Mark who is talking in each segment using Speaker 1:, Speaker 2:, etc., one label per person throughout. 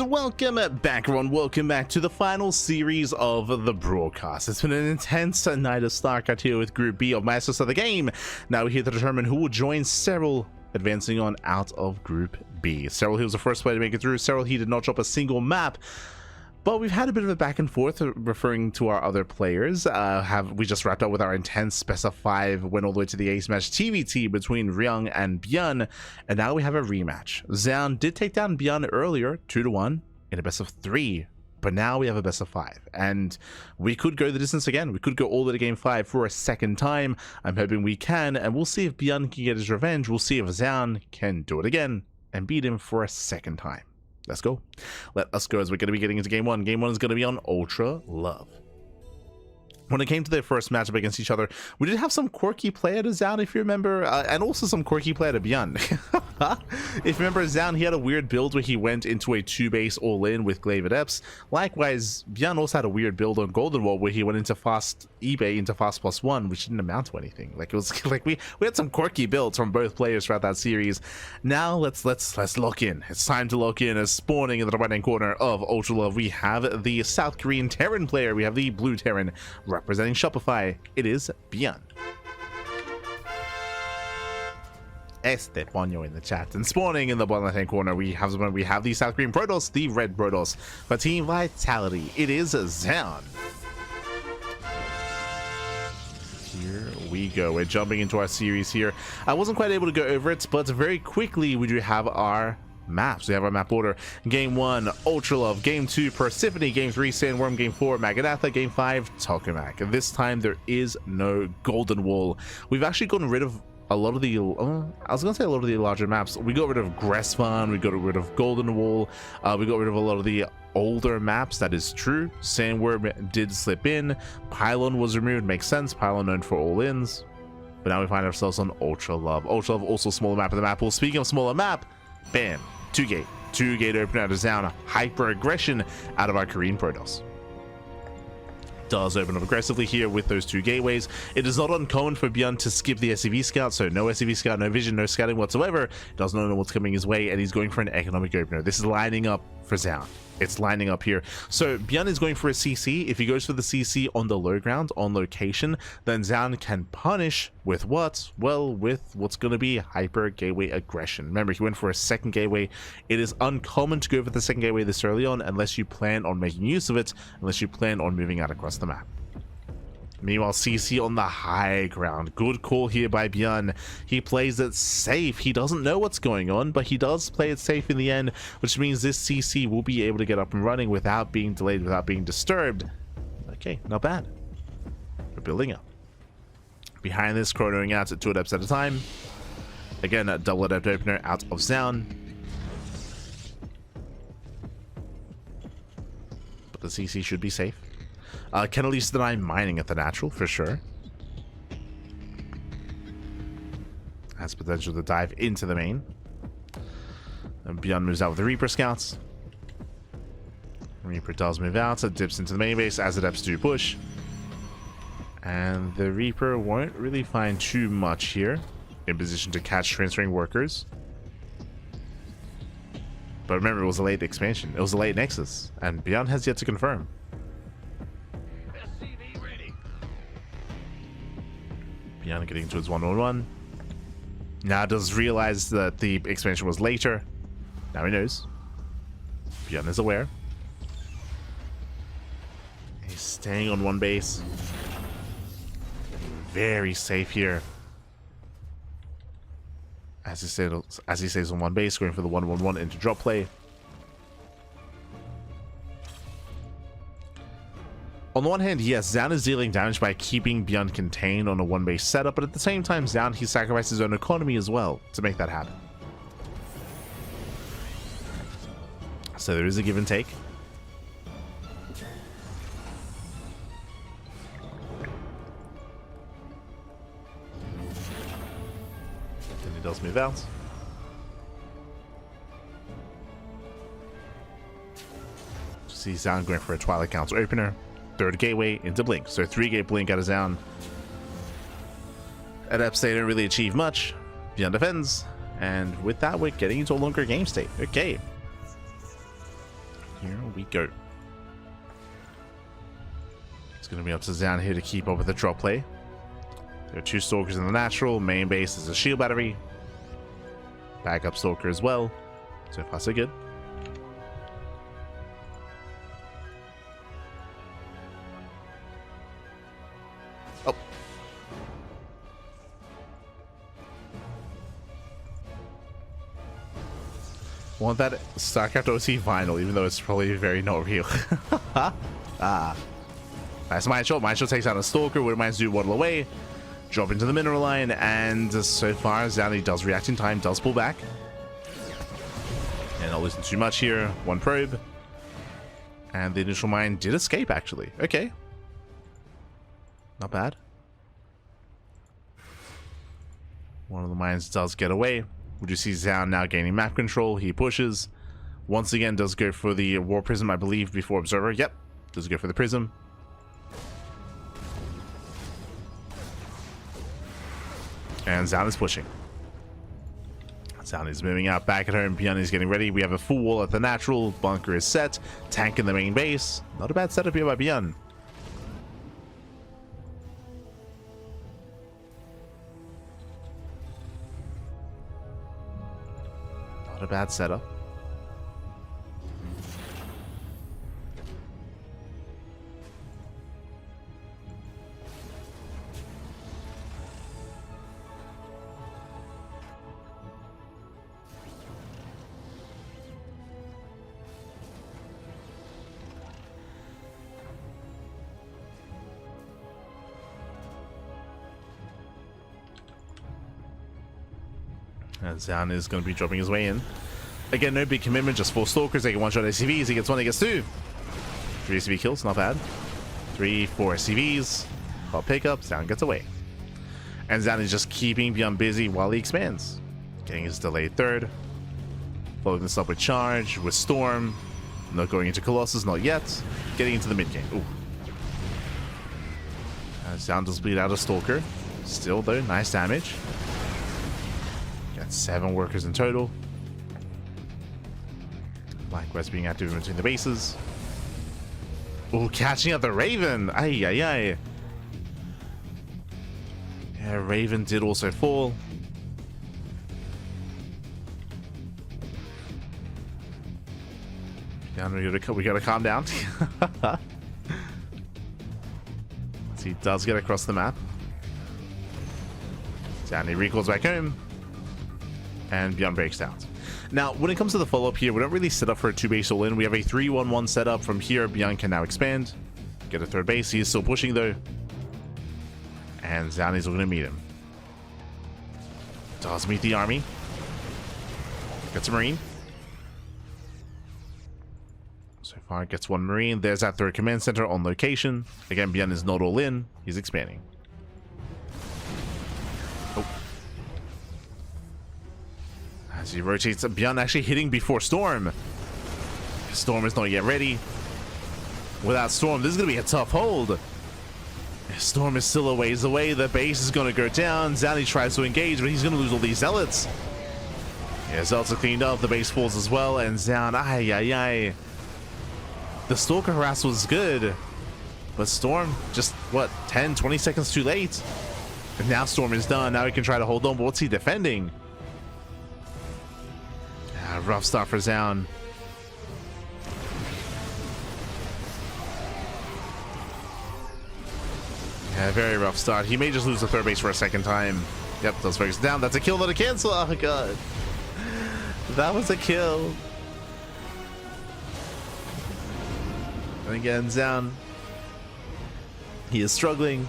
Speaker 1: welcome back, everyone. Welcome back to the final series of the broadcast. It's been an intense night of StarCraft here with Group B of Maestros of the game. Now we're here to determine who will join Cyril advancing on out of Group B. Cyril, he was the first player to make it through. Cyril, he did not drop a single map. But we've had a bit of a back and forth referring to our other players. We just wrapped up with our intense best of 5, went all the way to the ace match PvT between Ro16 and ByuN, and now we have a rematch. Zoun did take down ByuN earlier, 2-1 in a best of 3, but now we have a best of 5, and we could go the distance again. We could go all the way to game 5 for a second time. I'm hoping we can, and we'll see if ByuN can get his revenge. We'll see if Zoun can do it again and beat him for a second time. Let's go. Let us go, as we're going to be getting into game 1. Game 1 is going to be on Ultra Love. When it came to their first matchup against each other, we did have some quirky player to Zoun, if you remember, and also some quirky player to ByuN. If you remember, Zoun, he had a weird build where he went into a 2-base all-in with Glaive Adepts. Likewise, ByuN also had a weird build on Golden Wall where he went into fast eBay into fast +1, which didn't amount to anything. Like, it was like we had some quirky builds from both players throughout that series. Now let's lock in. It's time to lock in. As spawning in the right-hand corner of Ultra Love, we have the South Korean Terran player. We have the blue Terran representing Shopify. It is ByuN. Esteponio in the chat. And spawning in the bottom left hand corner, we have the South Korean Protoss, the red Protoss. For Team Vitality, it is Zoun. Here we go. We're jumping into our series here. I wasn't quite able to go over it, but very quickly we do have our maps. We have our map order. Game 1, Ultra Love. Game 2, Persephone. Game 3, Sandworm. Game 4, Magadatha. Game 5, Tokamak. This time there is no Golden Wall. We've actually gotten rid of a lot of the, I was gonna say a lot of the larger maps. We got rid of Gressfan, we got rid of Golden Wall, we got rid of a lot of the older maps. That is true. Sandworm did slip in. Pylon was removed. Makes sense. Pylon known for all-ins. But now we find ourselves on Ultra Love. Ultra Love, also smaller map of the map. Well, speaking of smaller map, bam, 2-gate open out of Zoun. Hyper aggression out of our Korean Protoss. Does open up aggressively here with those 2 gateways. It is not uncommon for ByuN to skip the SCV scout, so no SCV scout, no vision, no scouting whatsoever. Does not know what's coming his way, and he's going for an economic opener. This is lining up for Zoun. It's lining up here. So ByuN is going for a CC. If he goes for the CC on the low ground, on location, then Zoun can punish with what? Well, with what's going to be hyper gateway aggression. Remember, he went for a second gateway. It is uncommon to go for the second gateway this early on unless you plan on making use of it, unless you plan on moving out across the map. Meanwhile, CC on the high ground. Good call here by ByuN. He plays it safe. He doesn't know what's going on, but he does play it safe in the end, which means this CC will be able to get up and running without being delayed, without being disturbed. Okay, not bad. We're building up. Behind this, chronoing out at 2 adepts at a time. Again, a double adept opener out of Zoun. But the CC should be safe. Can at least deny mining at the natural, for sure. Has potential to dive into the main. And ByuN moves out with the Reaper scouts. Reaper does move out, it dips into the main base as adepts do push. And the Reaper won't really find too much here in position to catch transferring workers. But remember, it was a late expansion. It was a late Nexus, and ByuN has yet to confirm. ByuN getting towards 1-1-1. Now does realize that the expansion was later. Now he knows. ByuN is aware. He's staying on one base. Very safe here. As he stays on one base, going for the 1-1-1 into drop play. On the one hand, yes, Zoun is dealing damage by keeping ByuN contained on a 1-base setup, but at the same time, Zoun, he sacrificed his own economy as well to make that happen. So there is a give and take. Then he does move out. See Zoun going for a Twilight Council opener. 3rd gateway into Blink. So 3-gate Blink out of Zoun. Adepts, they don't really achieve much. ByuN defends. And with that, we're getting into a longer game state. Okay. Here we go. It's going to be up to Zoun here to keep up with the drop play. There are 2 Stalkers in the natural. Main base is a shield battery. Backup Stalker as well. So far so good. Oh. Want that StarCraft OC final, even though it's probably very not real. Ah. Nice Maestro. Maestro takes out a Stalker. Wouldn't mind Zoun waddle away. Drop into the mineral line, and so far Zoun does react in time, does pull back. And not losing too much here. 1 probe. And the initial mine did escape, actually. Okay. Not bad. One of the mines does get away. We do see Zoun now gaining map control. He pushes. Once again, does go for the War Prism, I believe, before Observer. Yep. Does go for the Prism. And Zoun is pushing. Zoun is moving out back at home. ByuN is getting ready. We have a full wall at the natural. Bunker is set. Tank in the main base. Not a bad setup here by ByuN. Not a bad setup. And Zoun is going to be dropping his way in. Again, no big commitment, just 4 Stalkers. They can one-shot SCVs. He gets 1, he gets 2. 3 SCV kills, not bad. 3, 4 SCVs. Pop pickup, Zoun gets away. And Zoun is just keeping ByuN busy while he expands. Getting his delayed 3rd. Following this up with Charge, with Storm. Not going into Colossus, not yet. Getting into the mid-game. Ooh. Zoun does bleed out a Stalker. Still, though, nice damage. 7 workers in total. Likewise being active in between the bases. Oh, catching out the Raven. Ay, ay, ay. Yeah, Raven did also fall. We gotta calm down. He does get across the map. Down he recalls back home. And ByuN breaks out. Now, when it comes to the follow-up here, we don't really set up for a 2-base all-in. We have a 3-1-1 setup. From here, ByuN can now expand. Get a 3rd base. He is still pushing, though. And Zoun is looking to meet him. Does meet the army. Gets a Marine. So far, gets 1 Marine. There's that 3rd command center on location. Again, ByuN is not all in. He's expanding. Oh. As he rotates, ByuN actually hitting before Storm. Storm is not yet ready. Without Storm, this is going to be a tough hold. Storm is still a ways away. The base is going to go down. Zoun tries to engage, but he's going to lose all these Zealots. Yeah, Zealots are cleaned up. The base falls as well. And Zoun, ay, ay, ay. The Stalker harass was good. But Storm, just, what, 10, 20 seconds too late. And now Storm is done. Now he can try to hold on, but what's he defending? Rough start for Zoun. Yeah, very rough start. He may just lose the 3rd base for a 2nd time. Yep, does focus down. That's a kill, not a cancel. Oh my god. That was a kill. And again, Zoun. He is struggling.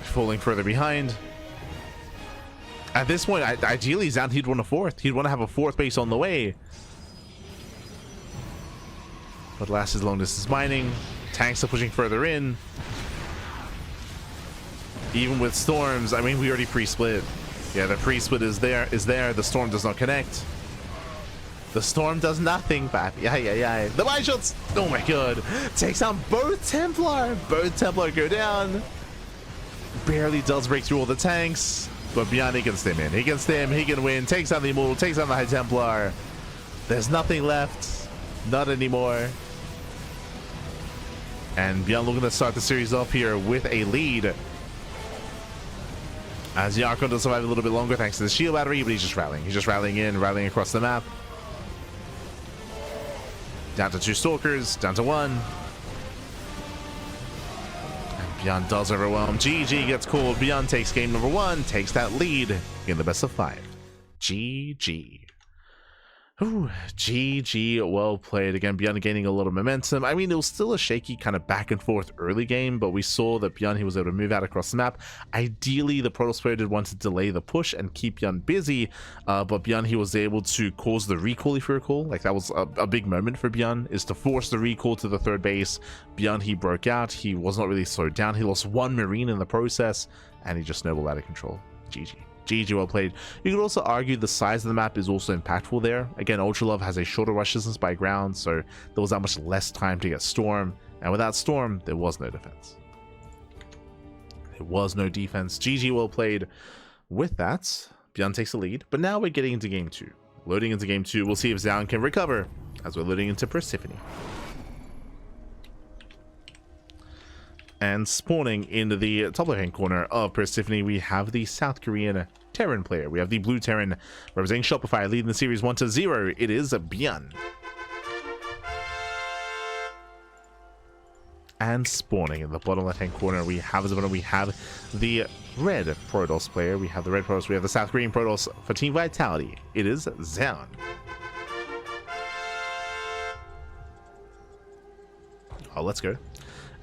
Speaker 1: Falling further behind. At this point, ideally, Zoun, he'd want a 4th. He'd want to have a 4th base on the way. But last is long distance mining. Tanks are pushing further in. Even with Storms, I mean, we already pre-split. Yeah, the pre-split is there. The Storm does not connect. The Storm does nothing, but yeah. The mine shots. Oh my god. Takes down both Templar. Both Templar go down. Barely does break through all the tanks. But ByuN, he can stim in. He can stim, he can win, takes down the Immortal, takes down the High Templar. There's nothing left. Not anymore. And ByuN looking to start the series off here with a lead. As the Archon does survive a little bit longer thanks to the shield battery, but he's just rallying. He's just rallying in, rallying across the map. Down to 2 Stalkers, down to 1. And ByuN does overwhelm. GG gets called. ByuN takes game number 1, takes that lead in the best of 5. GG. Ooh, GG, well played. Again, ByuN gaining a little momentum. I mean, it was still a shaky kind of back and forth early game, but we saw that ByuN, he was able to move out across the map. Ideally, the Protoss player did want to delay the push and keep ByuN busy, but ByuN, he was able to cause the recall, if you recall. Like, that was a big moment for ByuN, is to force the recall to the 3rd base. ByuN, he broke out. He was not really slowed down. He lost 1 Marine in the process, and he just snowballed out of control. GG. GG, well played. You could also argue the size of the map is also impactful there. Again, Ultralove has a shorter rush distance by ground, so there was that much less time to get Storm. And without Storm, there was no defense. There was no defense. GG, well played. With that, ByuN takes the lead. But now we're getting into game 2. Loading into game 2, we'll see if Zoun can recover as we're loading into Persephone. And spawning into the top left-hand corner of Persephone, we have the South Korean Terran player. We have the blue Terran representing Shopify, leading the series 1-0. It is ByuN. And spawning in the bottom left-hand corner, we have the red Protoss player. We have the red Protoss. We have the South Korean Protoss for Team Vitality. It is Zoun. Oh, let's go.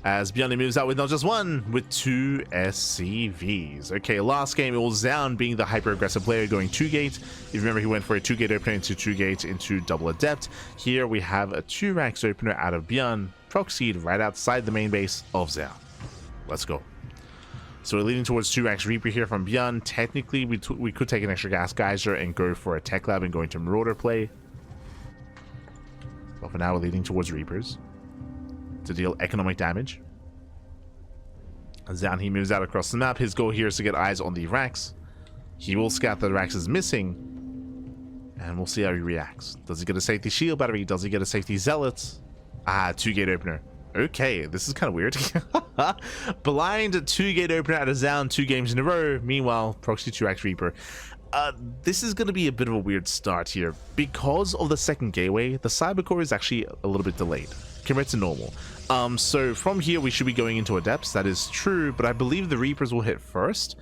Speaker 1: As ByuN moves out with not just 1, with 2 SCVs. Okay, last game it was Zoun being the hyper-aggressive player going 2-gate. If you remember, he went for a 2-gate opener into 2-gate into double Adept. Here we have a 2-racks opener out of ByuN, proxied right outside the main base of Zoun. Let's go. So we're leading towards 2-racks Reaper here from ByuN. Technically, we could take an extra Gas Geyser and go for a Tech Lab and go into Marauder play. But for now, we're leading towards Reapers to deal economic damage. Zoun, he moves out across the map. His goal here is to get eyes on the racks. He will scout that racks is missing, and we'll see how he reacts. Does he get a safety shield battery? Does he get a safety zealot? Ah, 2-gate opener. Okay, this is kind of weird. Blind 2-gate opener out of Zoun 2 games in a row. Meanwhile, proxy 2-racks Reaper. This is going to be a bit of a weird start here. Because of the second gateway, the Cybercore is actually a little bit delayed compared to normal. So from here we should be going into Adepts, that is true, but I believe the Reapers will hit first.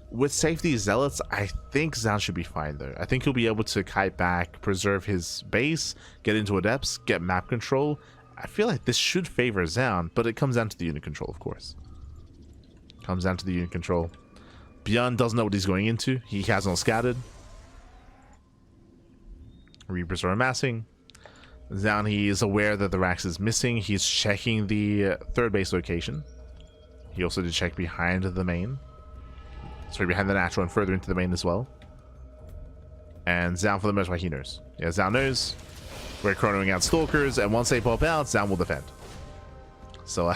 Speaker 1: With safety Zealots, I think Zoun should be fine though. I think he'll be able to kite back, preserve his base, get into Adepts, get map control. I feel like this should favor Zoun, but it comes down to the unit control, of course. Comes down to the unit control. ByuN doesn't know what he's going into. He has not scattered. Reapers are amassing. Zoun, he is aware that the racks is missing. He's checking the 3rd base location. He also did check behind the main. Sorry, behind the natural and further into the main as well. And Zoun, for the most part, he knows. Yeah, Zoun knows. We're chronoing out Stalkers, and once they pop out, Zoun will defend. So,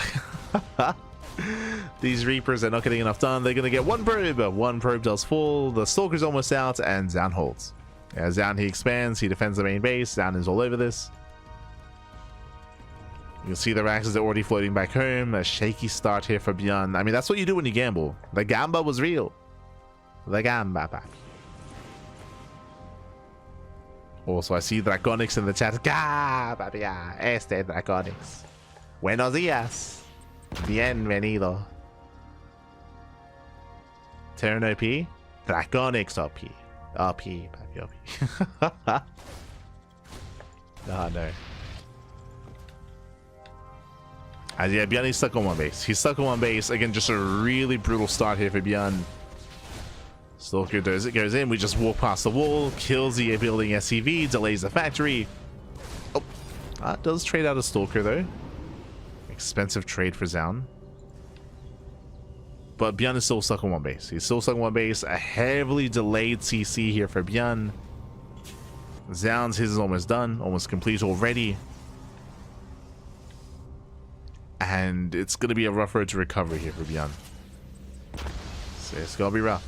Speaker 1: these Reapers are not getting enough done. They're going to get 1 probe. 1 probe does fall. The Stalker's almost out, and Zoun holds. Yeah, Zoun, he expands. He defends the main base. Zoun is all over this. You can see the racks is already floating back home. A shaky start here for ByuN. I mean, that's what you do when you gamble. The gamba was real. The gamba back. Also, I see Draconics in the chat. Gamba, este Draconics. Buenos días. Bienvenido. Terran OP. Draconics OP. OP, papi, OP. Oh, no. Yeah, ByuN is stuck on 1 base. He's stuck on 1 base. Again, just a really brutal start here for ByuN. Stalker goes in. We just walk past the wall. Kills the building SCV. Delays the factory. Oh, that does trade out a Stalker, though. Expensive trade for Zoun. But ByuN is still stuck on 1 base. He's still stuck on 1 base. A heavily delayed CC here for ByuN. Zoun's his is almost done. Almost complete already. And it's going to be a rough road to recovery here for ByuN. So it's going to be rough.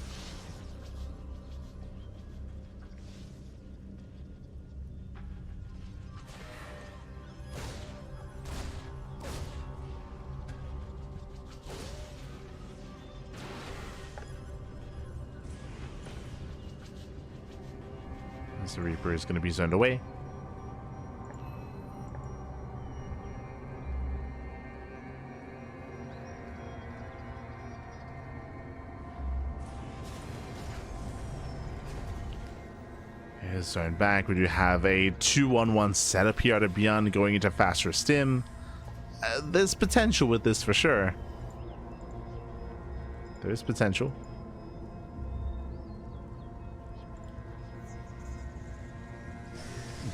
Speaker 1: As the Reaper is going to be zoned away. Here's zoned back. We do have a 2-1-1 setup here out of ByuN going into faster stim. There's potential with this for sure. There is potential.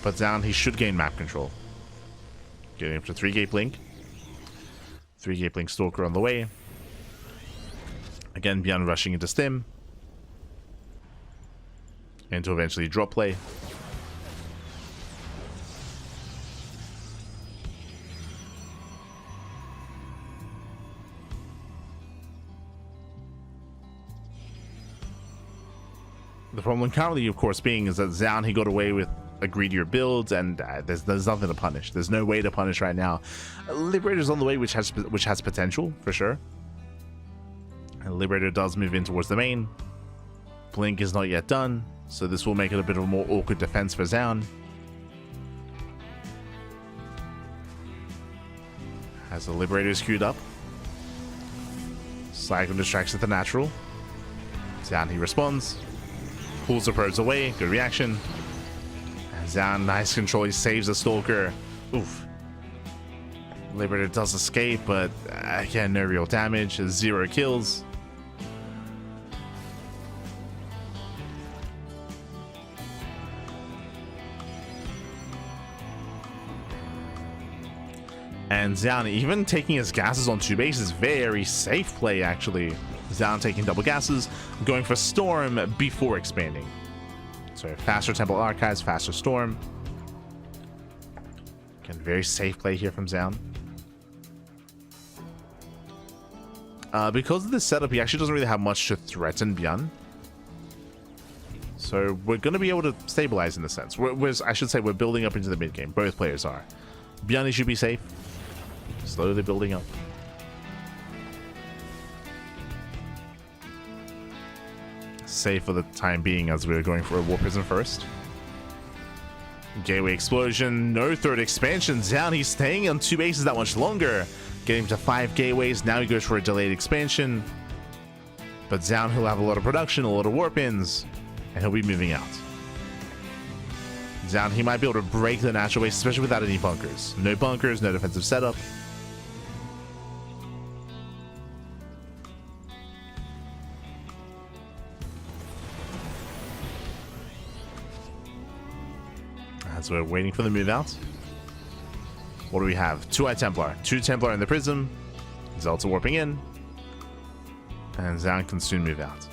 Speaker 1: But Zoun, he should gain map control. Getting up to 3-gate blink. 3-gate blink stalker on the way. Again, ByuN rushing into stim. Into eventually drop play. The problem currently, of course, being is that Zoun, he got away with a greedier build, and there's nothing to punish. There's no way to punish right now. Liberator's on the way, which has potential for sure. And Liberator does move in towards the main. Blink is not yet done, so this will make it a bit of a more awkward defense for Zoun. Has the Liberator queued up. Cyclone distracts at the natural. Zoun, he responds. Pulls the probes away. Good reaction. And Zoun, nice control. He saves the Stalker. Oof. Liberator does escape, but again, no real damage. 0 kills. And Zoun, even taking his gases on 2 bases, very safe play actually. Zoun taking double gases, going for Storm before expanding. So faster Temple Archives, faster Storm. Again, very safe play here from Zoun. Because of this setup, he actually doesn't really have much to threaten ByuN. So we're going to be able to stabilize in a sense. I should say we're building up into the mid game. Both players are. ByuN should be safe. Slowly building up. Safe for the time being as we're going for a War Prison first. Gateway explosion, no third expansion. Zoun, he's staying on 2 bases that much longer. Getting to 5 gateways. Now he goes for a delayed expansion. But Zoun, he'll have a lot of production, a lot of warp ins, and he'll be moving out. Zoun, he might be able to break the natural base, especially without any bunkers. No bunkers, no defensive setup. As we're waiting for the move out. What do we have? 2 Eye Templar. 2 Templar in the Prism. Zelta warping in. And Zoun can soon move out.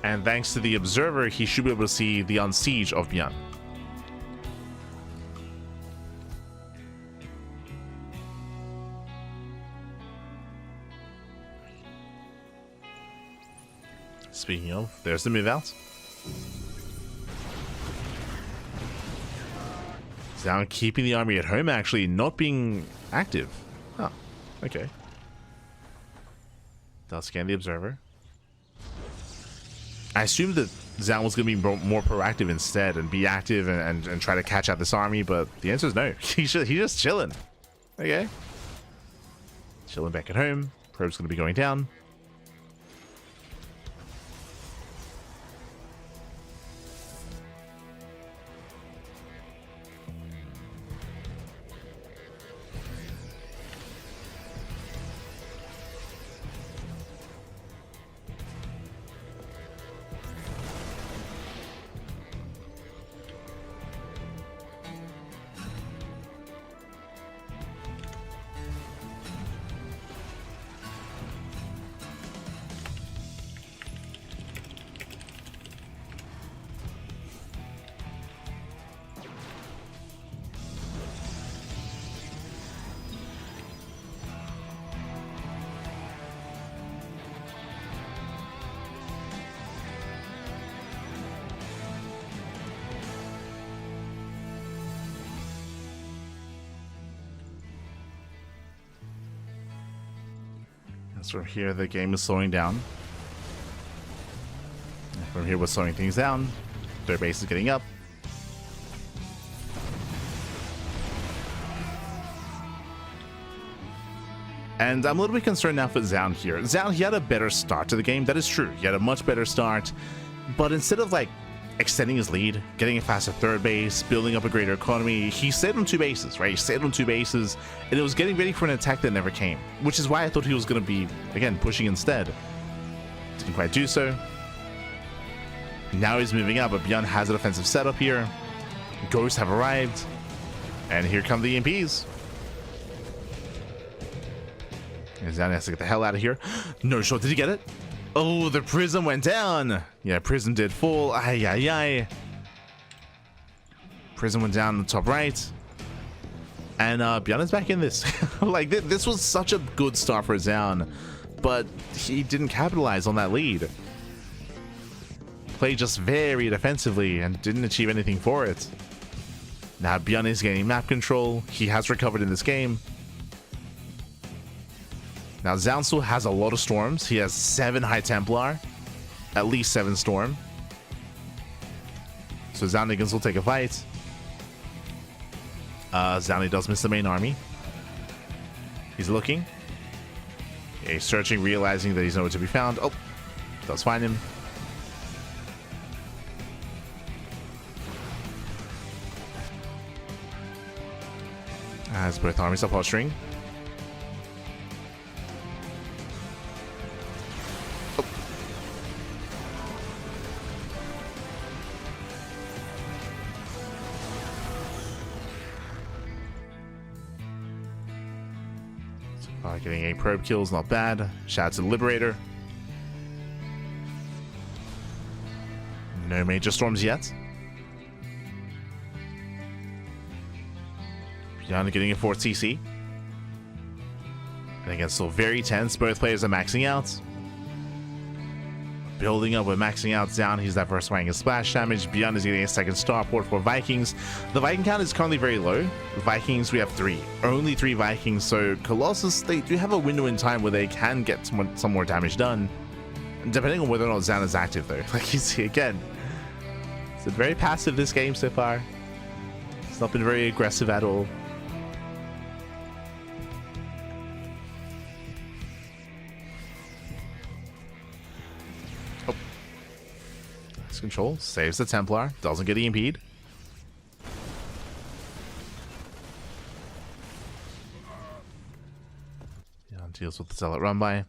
Speaker 1: And thanks to the Observer, he should be able to see the Unsiege of ByuN. Speaking of, there's the move out. Zoun keeping the army at home, actually, not being active. Oh, okay. Does scan the Observer. I assumed that Zoun was going to be more proactive instead and be active and try to catch out this army, but the answer is no. He's just chilling. Okay. Chilling back at home. Probe's going to be going down. As from here, the game is slowing down. From here, we're slowing things down. Third base is getting up. And I'm a little bit concerned now for Zoun here. Zoun, he had a better start to the game. That is true. He had a much better start. But instead of like extending his lead, getting a faster third base, building up a greater economy, he stayed on 2 bases, right? He stayed on 2 bases, and it was getting ready for an attack that never came, which is why I thought he was going to be, again, pushing instead. Didn't quite do so. Now he's moving up, but ByuN has an offensive setup here. Ghosts have arrived, and here come the EMPs. And Zoun has to get the hell out of here. No shot. Did he get it? Oh, the prism went down. Yeah, prism did fall. Ay, ay, ay. Prism went down in the top right. And ByuN is back in this. Like, this was such a good start for Zoun, but he didn't capitalize on that lead. Played just very defensively and didn't achieve anything for it. Now ByuN is gaining map control. He has recovered in this game. Now Zoun still has a lot of storms. He has 7 High Templar, at least 7 storm. So Zoun can still take a fight. Zoun does miss the main army. He's looking. Yeah, he's searching, realizing that he's nowhere to be found. Oh, does find him. As both armies are posturing. Getting 8 probe kills, not bad. Shout out to the Liberator. No major storms yet. ByuN getting a 4th CC. And again, still very tense. Both players are maxing out. Building up with maxing out Zoun. He's diversifying his splash damage. ByuN is getting a 2nd starport for Vikings. The Viking count is currently very low. Vikings, we have 3. Only 3 Vikings. So Colossus, they do have a window in time where they can get some more damage done. Depending on whether or not Zoun is active, though. Like you see again. It's been very passive this game so far. It's not been very aggressive at all. Control saves the Templar, doesn't get EMP'd. Yeah, deals with the Zealot run by.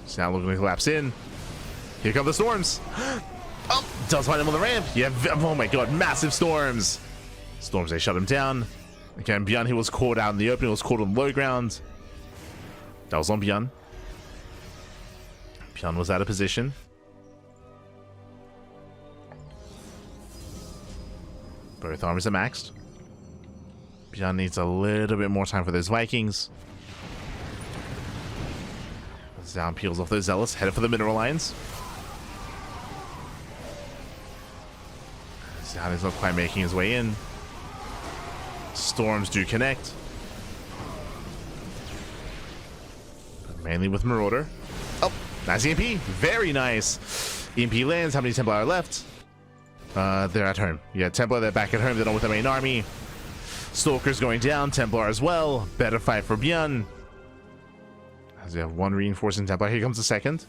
Speaker 1: It's now looking to collapse in. Here come the storms. Oh, does find him on the ramp. Yeah, oh my god, massive storms. Storms, they shut him down. Again, ByuN, he was caught out in the open. He was caught on low ground. That was on ByuN. ByuN was out of position. Both armies are maxed. ByuN needs a little bit more time for those Vikings. Zoun peels off those Zealots, headed for the mineral lines. Zoun is not quite making his way in. Storms do connect. But mainly with Marauder. Oh, nice EMP. Very nice. EMP lands. How many Templar are left? They're at home. Yeah, Templar, they're back at home. They're not with the main army. Stalker's going down. Templar as well. Better fight for ByuN. As we have 1 reinforcing Templar. Here comes the 2nd.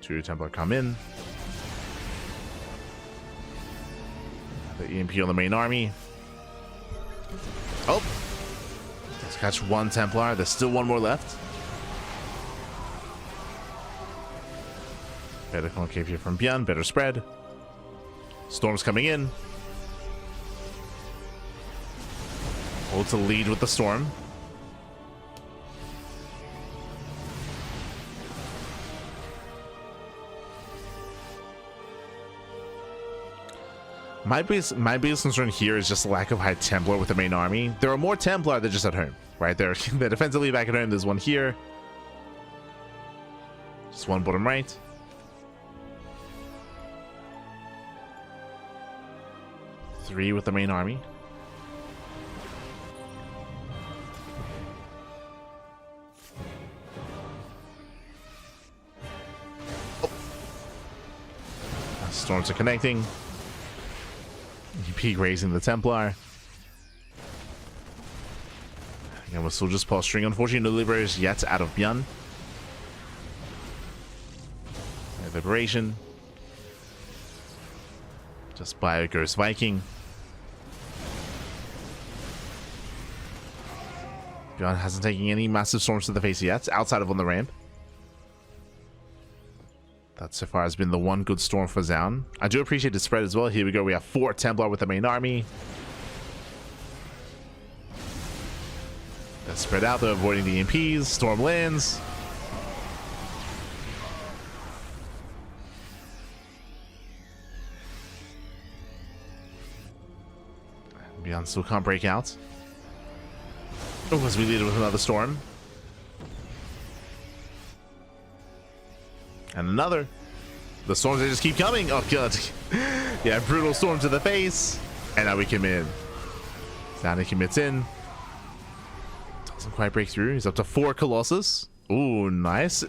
Speaker 1: Two Templar come in. The EMP on the main army. Oh! Let's catch 1 Templar. There's still 1 more left. Better concave here from ByuN. Better spread. Storm's coming in. Hold to lead with the storm. My biggest concern here is just the lack of High Templar with the main army. There are more Templar than just at home, right? They're defensively back at home. There's 1 here. Just one bottom right. Three with the main army. Oh. Storms are connecting. EP raising the Templar. And we're still just posturing. Unfortunately, no liberators yet out of ByuN. Liberation. Just by Ghost Viking. ByuN hasn't taken any massive storms to the face yet, outside of on the ramp. That so far has been the one good storm for Zoun. I do appreciate the spread as well. Here we go. We have 4 Templar with the main army. They're spread out. They're avoiding the EMPs. Storm lands. ByuN still can't break out. Oh, as we lead with another storm. And another. The storms, they just keep coming. Oh, God. Yeah, brutal storm to the face. And now we commit. Zoun commits in. Doesn't quite break through. He's up to 4 Colossus. Ooh, nice.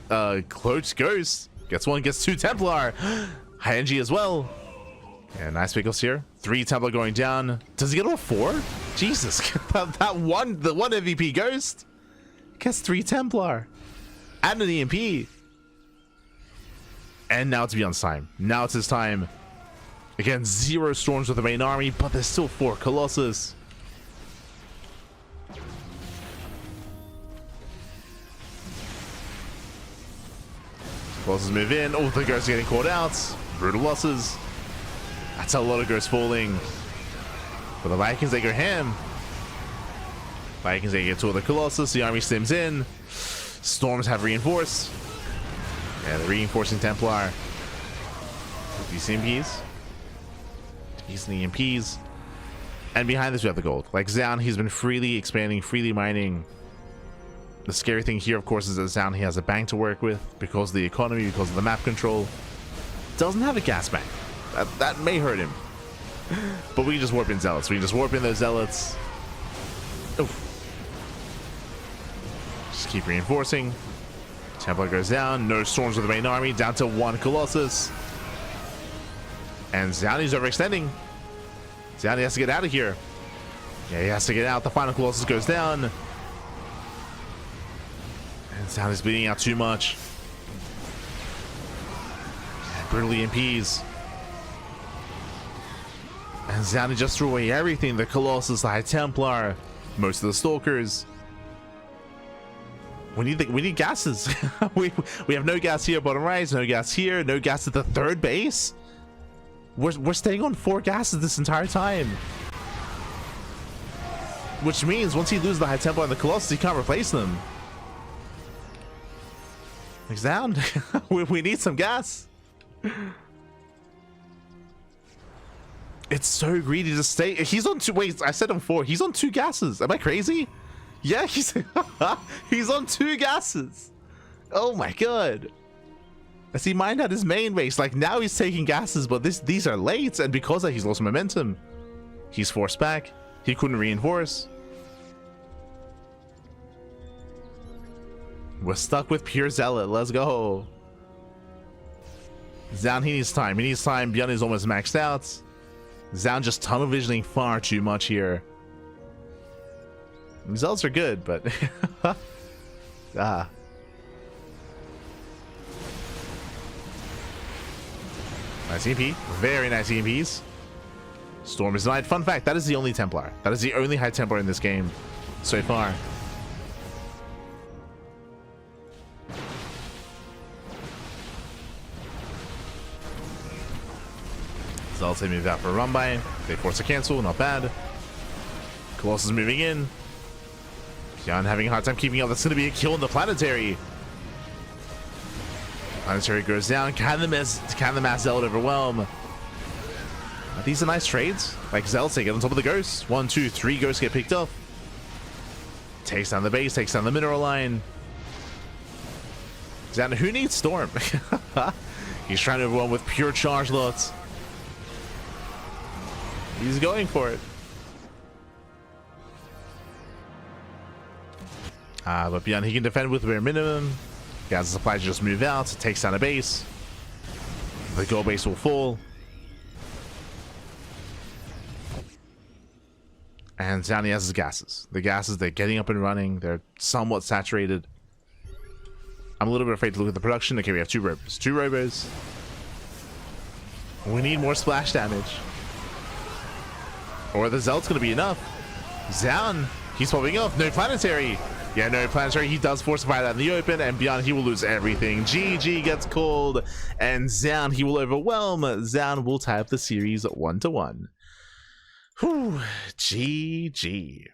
Speaker 1: Cloaked Ghost. Gets 1, gets 2 Templar. High NG as well. Yeah, nice pickles here. 3 Templar going down. Does he get all 4? Jesus. the one MVP Ghost gets 3 Templar. And an EMP. And now it's ByuN's time. Now it's his time. Again, 0 storms with the main army, but there's still 4 Colossus. Colossus move in. Oh, the Ghosts getting caught out. Brutal losses. That's a lot of Ghosts falling. But the Vikings, they go ham. Vikings, they get 2 of the Colossus. The army stims in. Storms have reinforced. Yeah, the reinforcing Templar. These EMPs. These EMPs. And behind this, we have the gold. Like Zoun, he's been freely expanding, freely mining. The scary thing here, of course, is that Zoun, he has a bank to work with because of the economy, because of the map control. Doesn't have a gas bank. That may hurt him. But we can just warp in Zealots. We can just warp in those Zealots. Oof. Just keep reinforcing. Templar goes down. No storms with the main army. Down to 1 Colossus. And Zoun is overextending. Zoun has to get out of here. Yeah, he has to get out. The final Colossus goes down. And Zoun is bleeding out too much. And brutally EMPs. And Zoun just threw away everything. The Colossus, the High Templar, most of the Stalkers. We need gases. we have no gas here, bottom right, no gas here, no gas at the 3rd base. We're staying on 4 gases this entire time. Which means once he loses the High Templar and the Colossus, he can't replace them. Like Zoun, we need some gas. It's so greedy to stay. He's on 2. Wait, I said on 4. He's on 2 gases. Am I crazy? Yeah, he's on 2 gases. Oh my God. As he mined out his main base, like now he's taking gases, but these are late, and because of that, he's lost momentum. He's forced back. He couldn't reinforce. We're stuck with pure Zealot. Let's go. Zoun, he needs time. He needs time. ByuN is almost maxed out. Zoun just tunnel visioning far too much here. Results are good, but nice EMP. Very nice EMPs. Storm is denied. Fun fact, that is the only Templar. That is the only High Templar in this game so far. Zealots they move out for a run by. They force a cancel, not bad. Colossus moving in. ByuN having a hard time keeping up. That's going to be a kill in the planetary. Planetary goes down. Can the mass Zealot overwhelm? These are nice trades. Like Zealots, they get on top of the Ghosts. 1, 2, 3 Ghosts get picked up. Takes down the base, takes down the mineral line. Zoun, who needs Storm? He's trying to overwhelm with pure charge lots. He's going for it. But ByuN, he can defend with bare minimum. He has the supply to just move out, takes down a base. The gold base will fall. And Zoun, he has his gases. The gases, they're getting up and running. They're somewhat saturated. I'm a little bit afraid to look at the production. Okay, we have 2 robos. 2 robos. We need more splash damage. Or the Zealot's going to be enough. Zoun, he's popping off. No planetary. Yeah, no planetary. He does fortify that in the open, and ByuN, he will lose everything. GG gets called, and Zoun, he will overwhelm. Zoun will tie up the series 1-1. Whew. GG.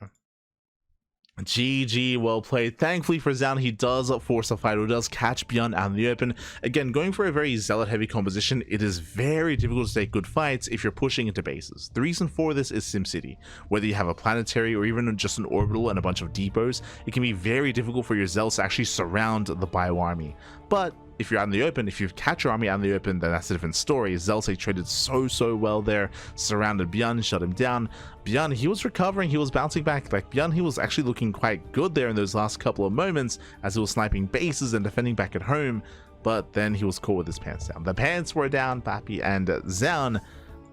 Speaker 1: GG, well played. Thankfully for Zoun, he does force a fight, or does catch ByuN out in the open. Again, going for a very Zealot heavy composition, it is very difficult to take good fights if you're pushing into bases. The reason for this is SimCity. Whether you have a planetary or even just an orbital and a bunch of depots, it can be very difficult for your Zealots to actually surround the bio army. But if you're out in the open, if you catch your army out in the open, then that's a different story. Zealots, they traded so well there, surrounded ByuN, shut him down. ByuN, he was recovering, he was bouncing back. Like ByuN, he was actually looking quite good there in those last couple of moments as he was sniping bases and defending back at home. But then he was caught with his pants down. The pants were down, Pappy, and Zoun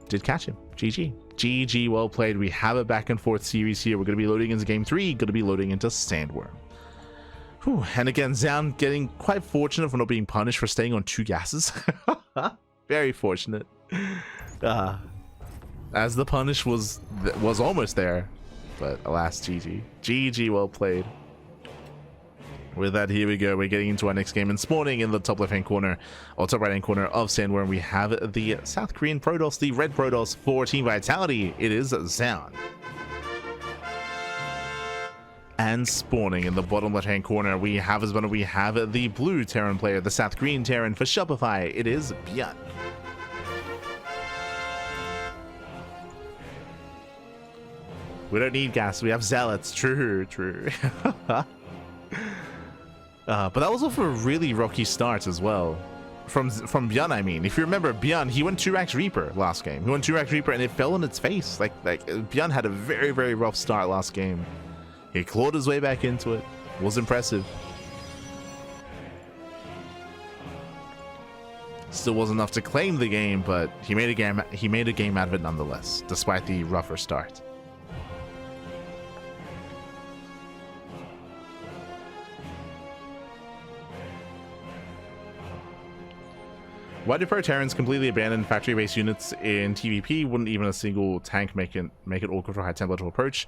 Speaker 1: did catch him. GG. GG, well played. We have a back and forth series here. We're going to be loading into game 3, going to be loading into Sandworm. Whew. And again, Zoun getting quite fortunate for not being punished for staying on 2 gases. Very fortunate. As the punish was almost there, but alas, GG. GG, well played. With that, here we go. We're getting into our next game, and spawning in the top left-hand corner, or top right-hand corner of Sandworm, we have the South Korean Protoss, the red Protoss for Team Vitality. It is Zoun. And spawning in the bottom left-hand corner, we have the blue Terran player, the South Korean Terran for Shopify. It is ByuN. We don't need gas. We have Zealots. True. But that was off a really rocky start as well. From ByuN, I mean. If you remember, ByuN, he went 2-Rax Reaper last game. He went 2-Rax Reaper and it fell on its face. Like ByuN had a very rough start last game. He clawed his way back into it. Was impressive. Still wasn't enough to claim the game, but he made a game out of it nonetheless, despite the rougher start. Why do Pro Terrans completely abandon factory-based units in TvP? Wouldn't even a single tank make it awkward for High Templar to approach?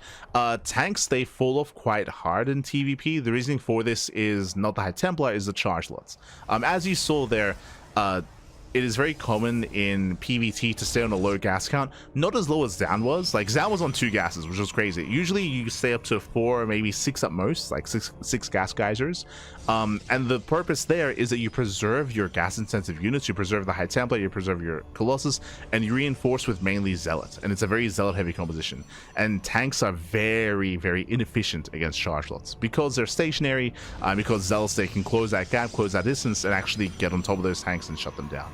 Speaker 1: Tanks, they fall off quite hard in TvP. The reasoning for this is not the High Templar, is the charge lots. As you saw there, it is very common in PvT to stay on a low gas count, not as low as Zoun was. Like Zoun was on 2 gases, which was crazy. Usually you stay up to 4 or maybe 6 at most, like six gas geysers. And the purpose there is that you preserve your gas intensive units, you preserve the High Templar, you preserve your Colossus, and you reinforce with mainly Zealot. And it's a very Zealot heavy composition. And tanks are very inefficient against charge lots because they're stationary, because Zealots, they can close that gap, close that distance, and actually get on top of those tanks and shut them down.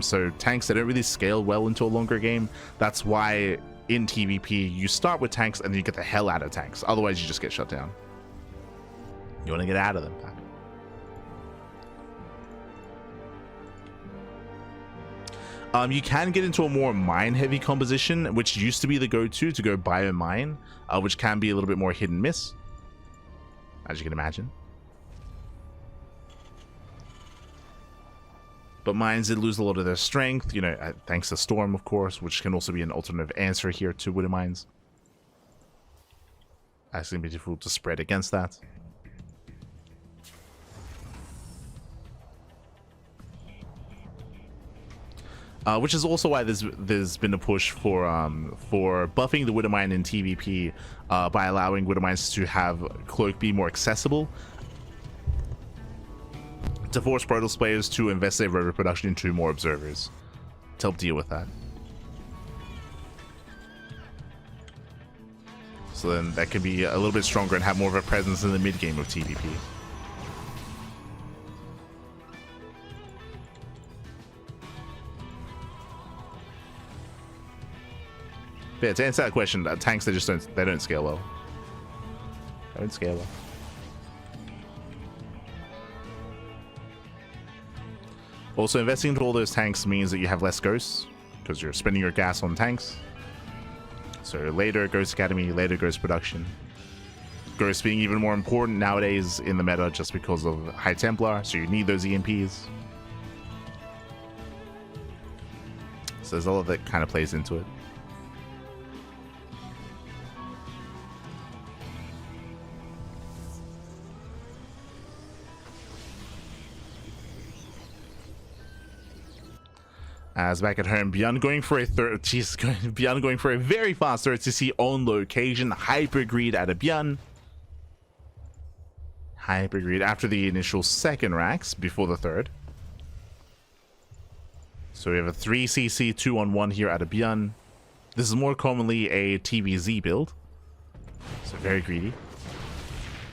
Speaker 1: So tanks, they don't really scale well into a longer game. That's why in TvP you start with tanks and you get the hell out of tanks. Otherwise you just get shut down. You want to get out of them. You can get into a more mine heavy composition, which used to be the go-to, to go bio mine, which can be a little bit more hit and miss, as you can imagine. But mines did lose a lot of their strength, you know, thanks to Storm, of course, which can also be an alternative answer here to Widow Mines. It's going to be difficult to spread against that. Which is also why there's been a push for buffing the Widow Mine in TvP by allowing Widow Mines to have Cloak be more accessible, to force Protoss players to invest their rover production into more observers to help deal with that. So then that can be a little bit stronger and have more of a presence in the mid game of TvP. But yeah, to answer that question, tanks, they just don't scale well. Don't scale well. Also, investing into all those tanks means that you have less ghosts, because you're spending your gas on tanks. So later Ghost Academy, later Ghost Production. Ghost being even more important nowadays in the meta just because of High Templar, so you need those EMPs. So there's a lot that kind of plays into it. As back at home, ByuN going for a ByuN going for a very fast third CC on location. Hyper greed out of ByuN. Hyper greed after the initial second racks before the third. So we have a 3cc 2-on-1 here out of ByuN. This is more commonly a TVZ build. So very greedy.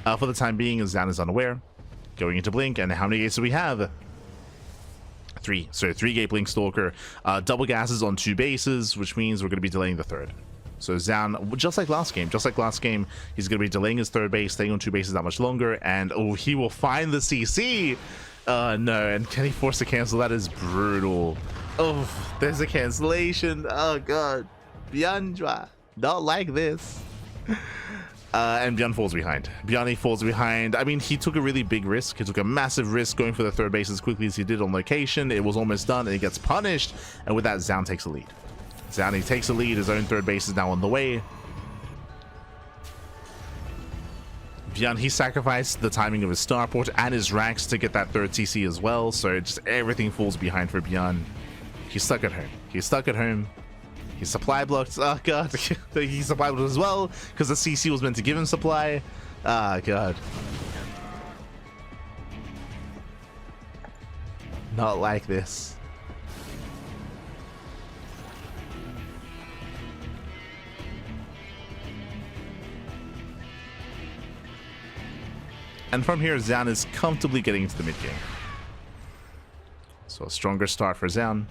Speaker 1: For the time being, Zoun is unaware. Going into Blink, and how many gates do we have? 3. So 3-gate Blink Stalker, double gases on 2 bases, which means we're going to be delaying the third. So Zoun, just like last game, he's going to be delaying his third base, staying on 2 bases that much longer, and oh, he will find the CC. No, and can he force a cancel? That is brutal. Oh, there's a cancellation. Oh god, ByuN, not like this. And ByuN falls behind. ByuN falls behind. I mean, he took a really big risk. He took a massive risk going for the third base as quickly as he did on location. It was almost done, and he gets punished. And with that, Zoun takes a lead. Zoun takes a lead. His own third base is now on the way. ByuN, he sacrificed the timing of his starport and his racks to get that third CC as well. So just everything falls behind for ByuN. He's stuck at home. He's stuck at home. He's supply blocked. Oh god, he's supply blocked as well because the CC was meant to give him supply. Ah god, not like this. And from here, Zoun is comfortably getting into the mid game. So a stronger start for Zoun.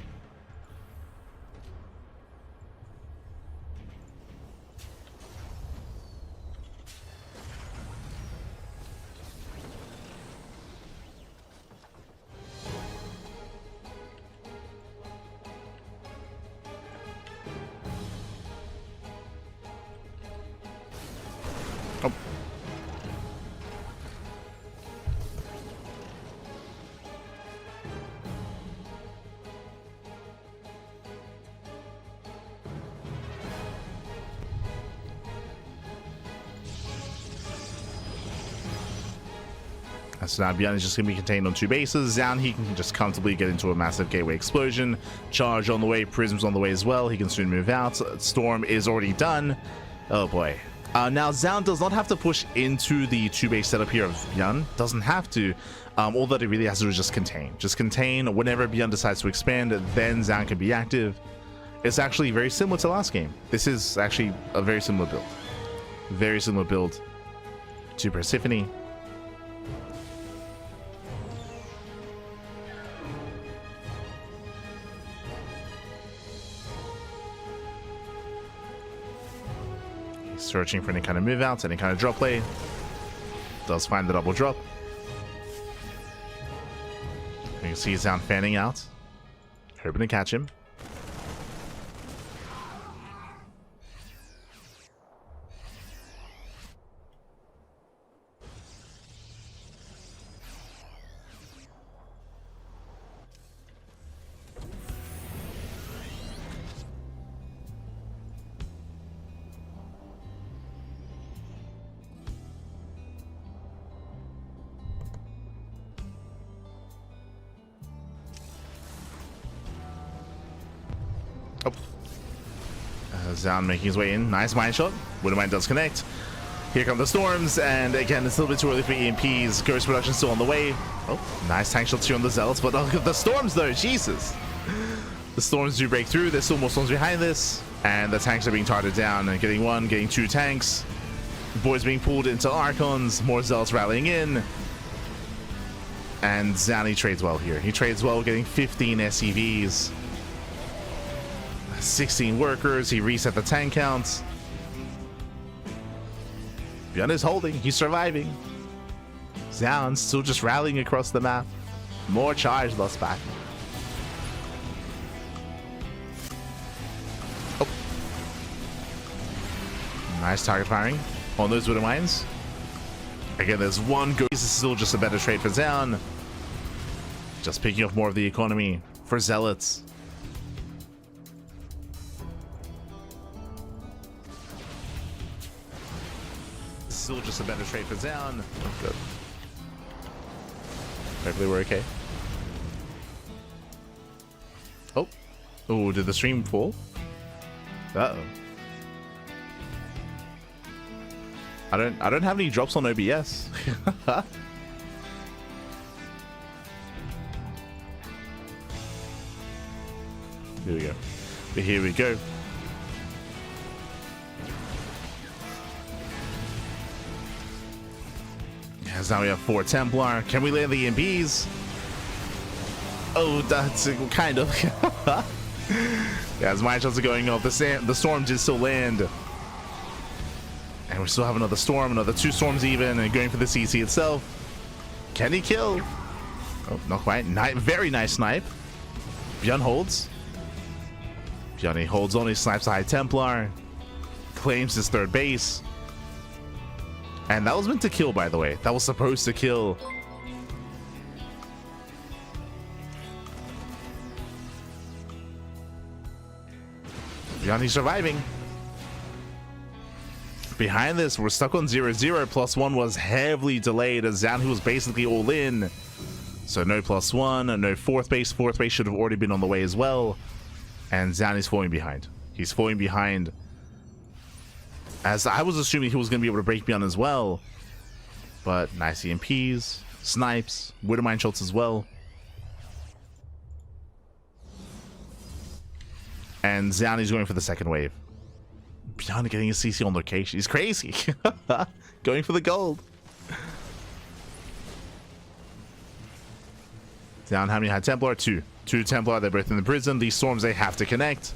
Speaker 1: So now ByuN is just going to be contained on 2 bases. Zoun, he can just comfortably get into a massive gateway explosion. Charge on the way, Prism's on the way as well. He can soon move out. Storm is already done. Oh boy. Now Zoun does not have to push into the 2-base setup here of ByuN. Doesn't have to. All that he really has to do is just contain. Just contain. Whenever ByuN decides to expand, then Zoun can be active. It's actually very similar to last game. This is actually a very similar build. Very similar build to Persephone. Searching for any kind of move outs, any kind of drop play. Does find the double drop. You can see Zoun fanning out, hoping to catch him. Zoun making his way in. Nice mine shot. Widowmine does connect. Here come the storms, and again, it's a little bit too early for EMPs. Ghost production still on the way. Oh, nice tank shots here on the Zealots, but look at the storms though, Jesus. The storms do break through. There's still more storms behind this, and the tanks are being targeted down, and getting 1, getting 2 tanks. Boys being pulled into Archons, more Zealots rallying in. And Zoun, he trades well here. He trades well, getting 15 SCVs. 16 workers. He reset the tank counts. ByuN is holding. He's surviving. Zoun still just rallying across the map. More charge lost back. Oh. Nice target firing on those wooden mines. Again, there's one go. This is still just a better trade for Zoun. Just picking up more of the economy for Zealots. Still just a better trade for Zoun. Oh, good. Hopefully we're okay. Oh. Oh, did the stream fall? Uh-oh. I don't have any drops on OBS. Here we go. But here we go. Yes, now we have 4 Templar. Can we land the EMPs? Oh, that's kind of. Yeah, as my shots are going off, the storm did still land. And we still have another storm, another 2 storms even, and going for the CC itself. Can he kill? Oh, not quite. Very nice snipe. ByuN holds. ByuN, he holds on, he snipes the High Templar. Claims his 3rd base. And that was meant to kill, by the way. That was supposed to kill. ByuN, he's surviving. Behind this, we're stuck on 0-0. +1 was heavily delayed as Zoun, who was basically all in. So no +1, no 4th base. 4th base should have already been on the way as well. And Zoun is falling behind. He's falling behind. As I was assuming he was going to be able to break ByuN as well. But nice EMPs, snipes, Widowmine shots as well. And Zoun is going for the 2nd wave. ByuN getting a CC on location. He's crazy. Going for the gold. Zoun, how many had Templar? 2. 2 Templar, they're both in the prison. These storms, they have to connect.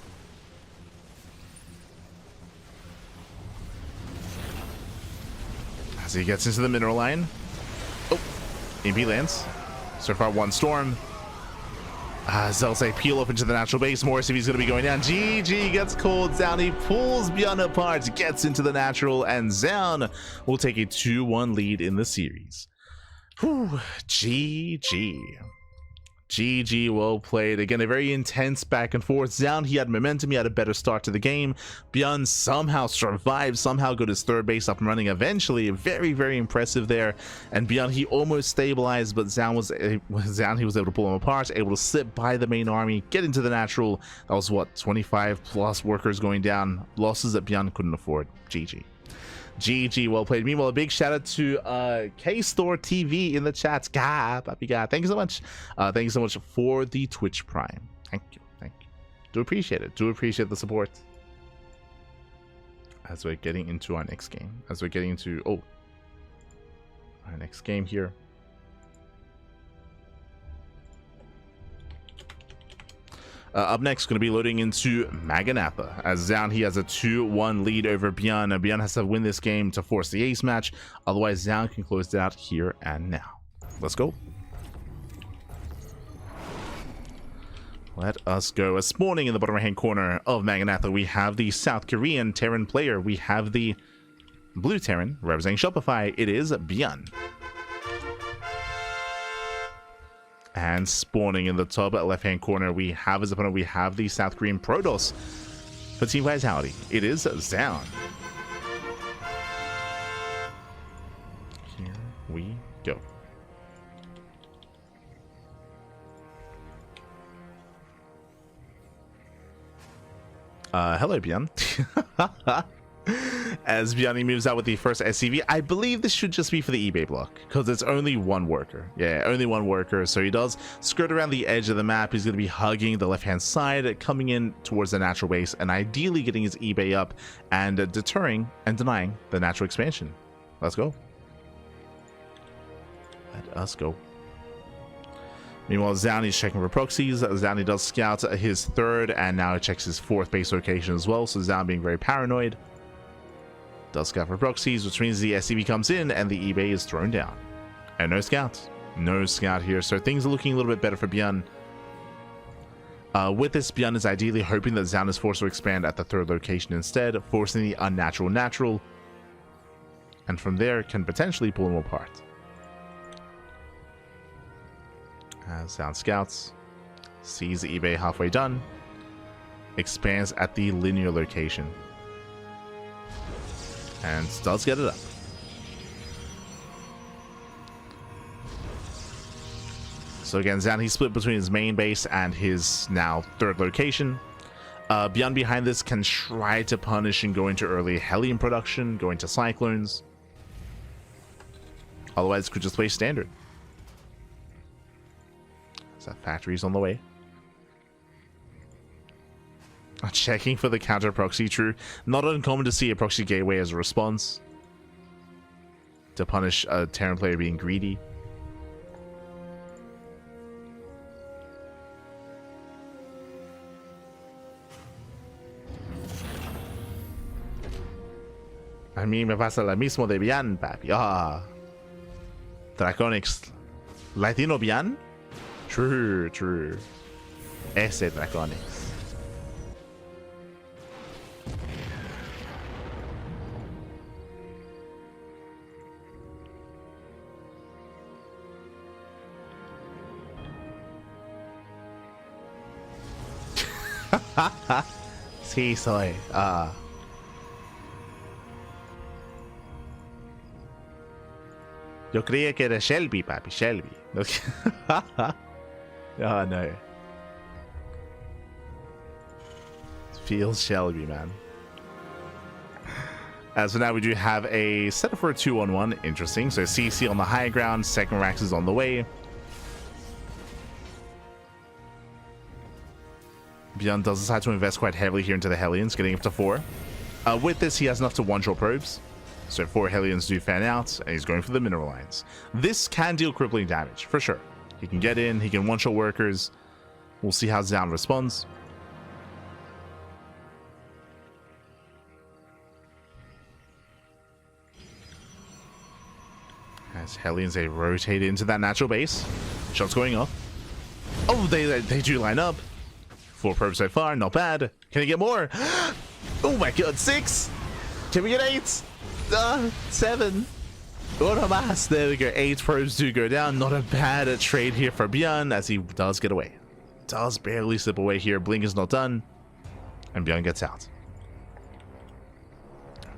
Speaker 1: As he gets into the mineral line. Oh, EMP lands. So far, 1 storm. Zealots peel up into the natural base. Morris, if he's going to be going down. GG gets called down. He pulls ByuN apart, gets into the natural, and Zoun will take a 2-1 lead in the series. Whew, GG. GG, well played. Again, a very intense back and forth. Zoun, he had momentum, he had a better start to the game. ByuN somehow survived, somehow got his 3rd base up and running eventually. Very, very impressive there. And ByuN, he almost stabilized, but Zoun, he was able to pull him apart, able to slip by the main army, get into the natural. That was what, 25 plus workers going down. Losses that ByuN couldn't afford. GG. GG, well played. Meanwhile, a big shout out to K-Store TV in the chat. Papi God, thank you so much. Thank you so much for the Twitch Prime. Thank you, thank you. Do appreciate it. Do appreciate the support. As we're getting into our next game, as we're getting into our next game here. Up next, going to be loading into Maganatha. As Zoun, he has a 2-1 lead over ByuN. ByuN has to win this game to force the ace match. Otherwise, Zoun can close it out here and now. Let's go. Let us go. As spawning in the bottom right-hand corner of Maganatha, we have the South Korean Terran player. We have the blue Terran representing Shopify. It is ByuN. And spawning in the top left-hand corner, we have as opponent, we have the South Korean Protoss. For Team Vitality, it is Zoun. Here we go. Hello, ByuN. As ByuN moves out with the first SCV, I believe this should just be for the eBay block because it's only 1 worker. Yeah, only 1 worker. So he does skirt around the edge of the map. He's going to be hugging the left-hand side, coming in towards the natural base, and ideally getting his eBay up and deterring and denying the natural expansion. Let's go. Let us go. Meanwhile, Zoun is checking for proxies. Zoun does scout his third, and now he checks his fourth base location as well. So Zoun being very paranoid. Does scout for proxies, which means the SCV comes in and the eBay is thrown down. And no scout. No scout here. So things are looking a little bit better for ByuN. With this, ByuN is ideally hoping that Zoun is forced to expand at the third location instead, forcing the unnatural natural. And from there, can potentially pull him apart. Zoun scouts, sees the eBay halfway done, expands at the linear location, and does get it up. So again, Zoun, he's split between his main base and his now third location. ByuN behind this can try to punish and go into early Hellion production, go into Cyclones. Otherwise, could just play standard. So factory's on the way. Checking for the counter proxy, true. Not uncommon to see a proxy gateway as a response to punish a Terran player being greedy. A mí me pasa lo mismo de ByuN, papi. Ah. Draconics. Latino ByuN? True, true. Ese Draconics. Sí, soy. Ah. Yo creía que era Shelby, papi. Shelby. Oh, no. Feels Shelby, man. So now we do have a setup for a 2-on-1. Interesting. So CC on the high ground. Second Rax is on the way. ByuN does decide to invest quite heavily here into the Hellions, getting up to 4. With this, he has enough to one-shot probes. So 4 Hellions do fan out, and he's going for the mineral lines. This can deal crippling damage, for sure. He can get in, he can one-shot workers. We'll see how Zoun responds. As Hellions, they rotate into that natural base. Shots going off. Oh, they do line up. 4 probes so far, not bad. Can he get more? Oh my god, 6! Can we get 8? 7. Uno más. There we go. 8 probes do go down. Not a bad trade here for ByuN as he does get away. Does barely slip away here. Blink is not done. And ByuN gets out.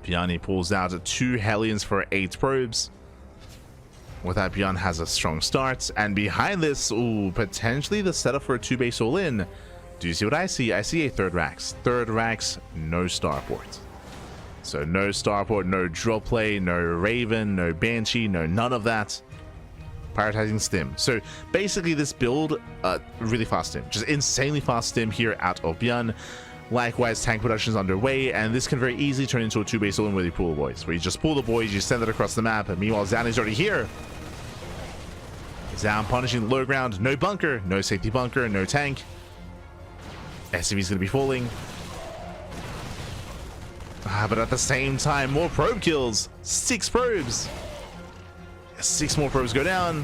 Speaker 1: ByuN, he pulls out 2 Hellions for 8 probes. With that, ByuN has a strong start. And behind this, ooh, potentially the setup for a 2-base all-in. Do you see what I see? I see a third Rax. Third Rax, no starport. So no starport, no drop play, no Raven, no Banshee, no none of that. Prioritizing stim. So basically this build, really fast stim. Just insanely fast stim here out of ByuN. Likewise, tank production is underway, and this can very easily turn into a 2-base all-in where you pull the boys. Where you just pull the boys, you send it across the map, and meanwhile Zoun is already here. Zoun punishing the low ground. No bunker, no safety bunker, no tank. SCV is going to be falling. But at the same time, more probe kills. 6 probes. 6 more probes go down.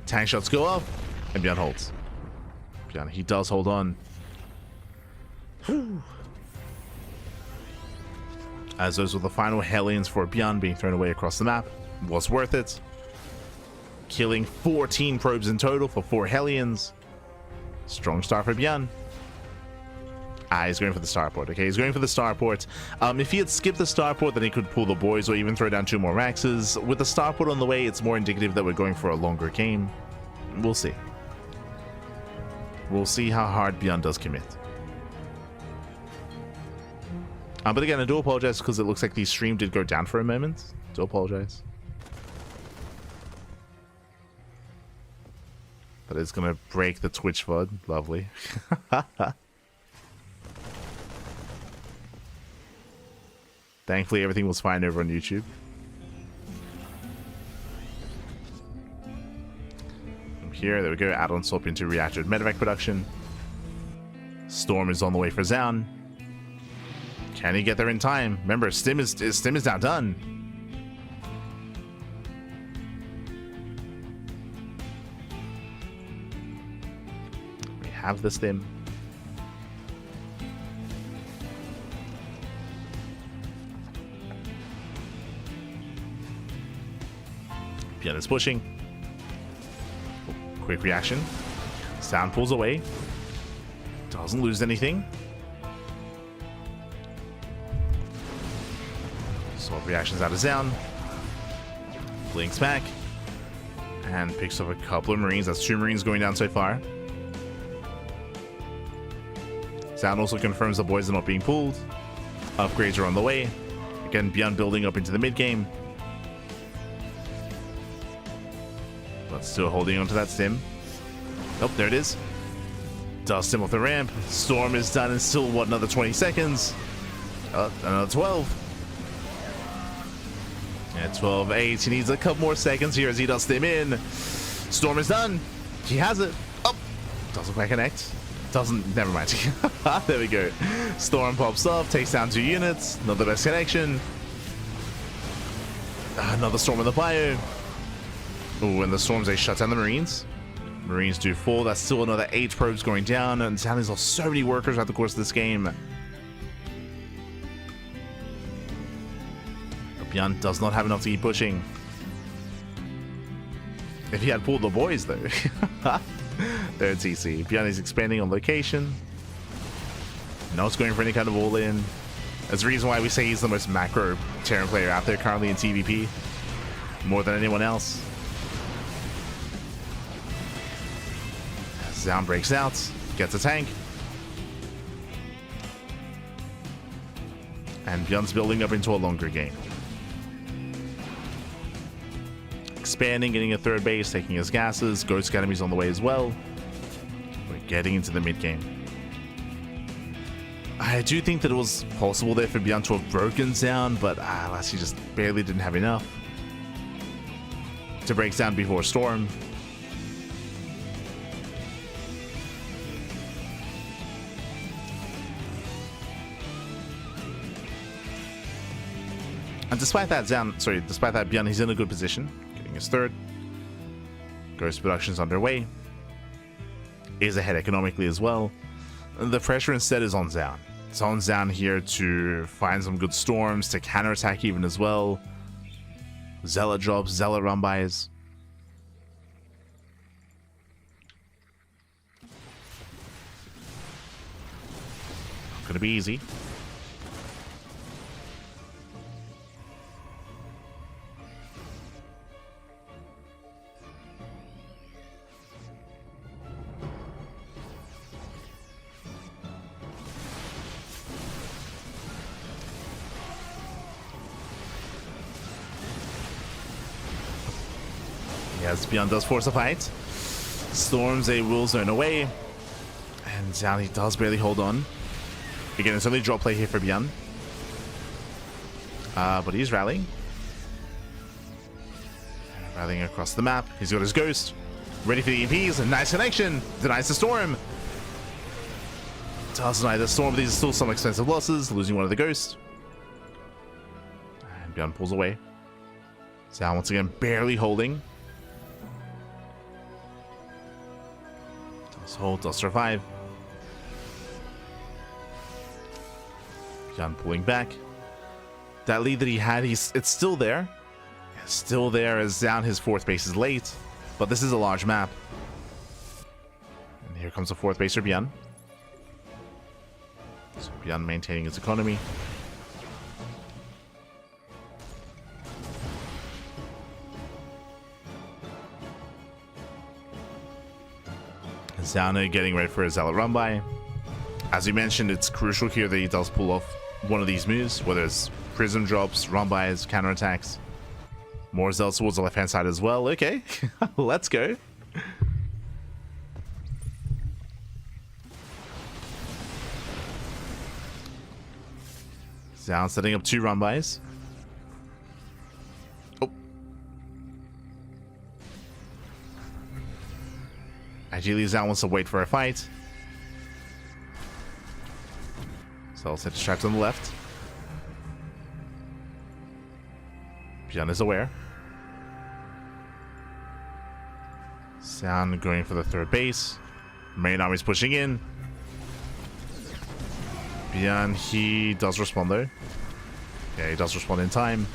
Speaker 1: Tank shots go up. And ByuN holds. ByuN, he does hold on. Whew. As those were the final Hellions for ByuN being thrown away across the map. Was worth it. Killing 14 probes in total for 4 Hellions. Strong start for ByuN. He's going for the starport. Okay, he's going for the starport. If he had skipped the starport, then he could pull the boys or even throw down 2 more Raxes. With the starport on the way, it's more indicative that we're going for a longer game. We'll see. We'll see how hard ByuN does commit. But again, I do apologize because it looks like the stream did go down for a moment. Do apologize. But it's going to break the Twitch VOD. Lovely. Thankfully, everything was fine over on YouTube. here. There we go. Add-on swap into reactor medevac production. Storm is on the way for Zoun. Can he get there in time? Remember, Stim is now done. We have the Stim. ByuN is pushing. Quick reaction. Zoun pulls away. Doesn't lose anything. Swap reactions out of Zoun. Blinks back. And picks up a couple of Marines. That's 2 Marines going down so far. Zoun also confirms the boys are not being pulled. Upgrades are on the way. Again, ByuN building up into the mid game. But still holding onto that Stim. Oh, there it is. Does Stim off the ramp. Storm is done in still, what, another 20 seconds? Another 12. Yeah, 12-8. He needs a couple more seconds here as he does Stim in. Storm is done. He has it. Oh, doesn't quite connect. Doesn't, never mind. There we go. Storm pops up, takes down 2 units. Not the best connection. Another Storm in the bio. Oh, and the Storms, they shut down the Marines. Marines do fall. That's still another 8 probes going down. And Zoun has lost so many workers throughout the course of this game. ByuN does not have enough to keep pushing. If he had pulled the boys, though. There, TC. ByuN is expanding on location. Not going for any kind of all-in. That's the reason why we say he's the most macro Terran player out there currently in TvP. More than anyone else. Zoun breaks out, gets a tank. And ByuN's building up into a longer game. Expanding, getting a 3rd base, taking his gases. Ghost Academy's on the way as well. We're getting into the mid game. I do think that it was possible there for ByuN to have broken Zoun, but alas, he just barely didn't have enough to break Zoun before Storm. And despite that, ByuN, he's in a good position. Getting his 3rd. Ghost production's underway. Is ahead economically as well. The pressure instead is on Zoun. It's on Zoun here to find some good Storms, to counterattack even as well. Zealot drops, Zealot run-bys. Not gonna be easy. Yes, ByuN does force a fight. Storms a will zone away. And Zoun, he does barely hold on. Again, it's only drop play here for ByuN. But he's rallying. Rallying across the map. He's got his Ghost. Ready for the EMPs. A nice connection. Denies the Storm. Does deny the Storm, but these are still some expensive losses. Losing one of the Ghosts. And ByuN pulls away. Zoun once again barely holding. Does hold, does survive. ByuN pulling back. That lead that he had, it's still there. It's still there as Zoun, his 4th base is late. But this is a large map. And here comes the 4th base for ByuN. So ByuN maintaining its economy. Zoun getting ready for a Zealot run-by. As you mentioned, it's crucial here that he does pull off one of these moves, whether it's Prism drops, run-bys, counterattacks. More Zealots towards the left-hand side as well. Okay, let's go. Zoun setting up 2 run-bys. Oh. Ideally, Zoun wants to wait for a fight. So I'll set traps on the left. ByuN is aware. Zoun going for the third base. Main army's pushing in. ByuN, he does respond though. Yeah, he does respond in time.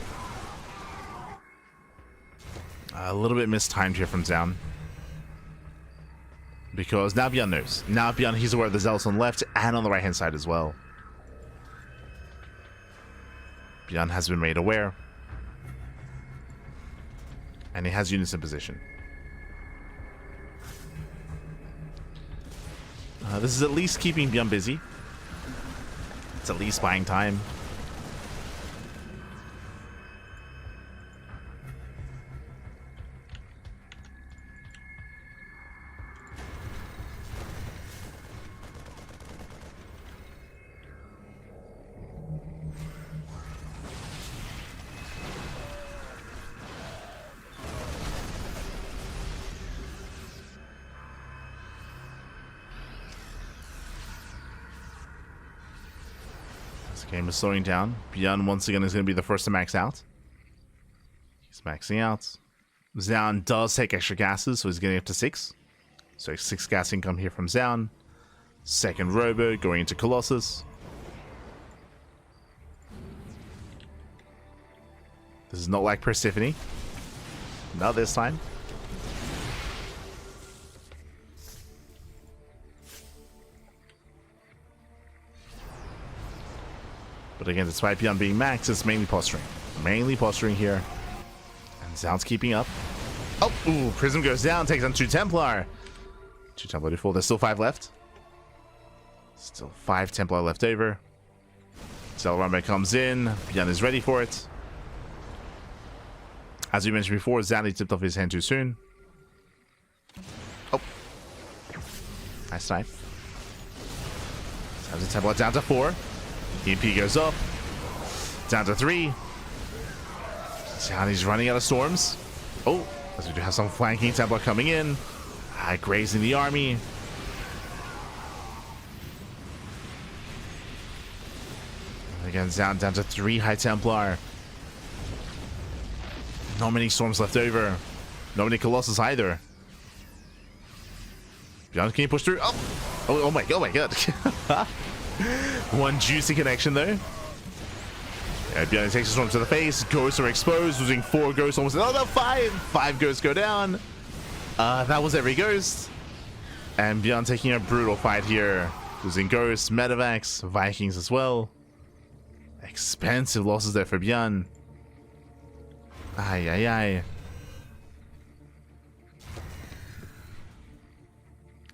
Speaker 1: A little bit mistimed here from Zoun. Because now ByuN knows. Now ByuN, he's aware of the zealots on the left and on the right hand side as well. ByuN has been made aware. And he has units in position. This is at least keeping ByuN busy. It's at least buying time. Game is slowing down. ByuN once again is going to be the first to max out. He's maxing out. Zoun does take extra gases, so he's getting up to 6. So 6 gas income here from Zoun. Second Robo going into Colossus. This is not like Persephone. Not this time. But again, despite ByuN being maxed, it's mainly posturing. Mainly posturing here. And Zoun's keeping up. Oh, ooh, Prism goes down, takes on 2 Templar. 2 Templar to 4. There's still 5 left. Still 5 Templar left over. Zelramba comes in. ByuN is ready for it. As we mentioned before, Zoun tipped off his hand too soon. Oh. Nice snipe. Has the Templar down to 4. EMP goes up. Down to 3. Zoun, running out of storms. Oh, as we do have some flanking Templar coming in. Grazing the army. And again, Zoun down to 3 High Templar. Not many storms left over. Not many Colossus either. ByuN, can you push through? Oh my god. One juicy connection though. Yeah, ByuN takes a storm to the face. Ghosts are exposed, losing 4 ghosts almost. Oh no, 5! 5 ghosts go down. That was every ghost. And ByuN taking a brutal fight here. Losing ghosts, medevacs, Vikings as well. Expensive losses there for ByuN. Ay.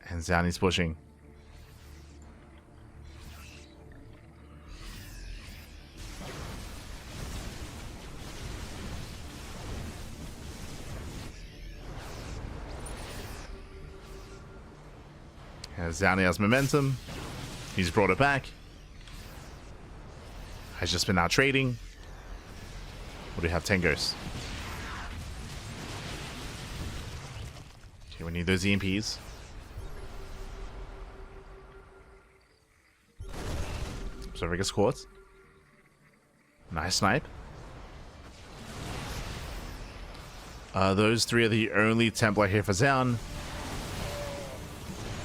Speaker 1: And Zoun is pushing. Zoun has momentum. He's brought it back. Has just been out trading. What do we have? 10 ghosts. Okay, we need those EMPs. Observer gets caught. Nice snipe. Those 3 are the only Templar here for Zoun.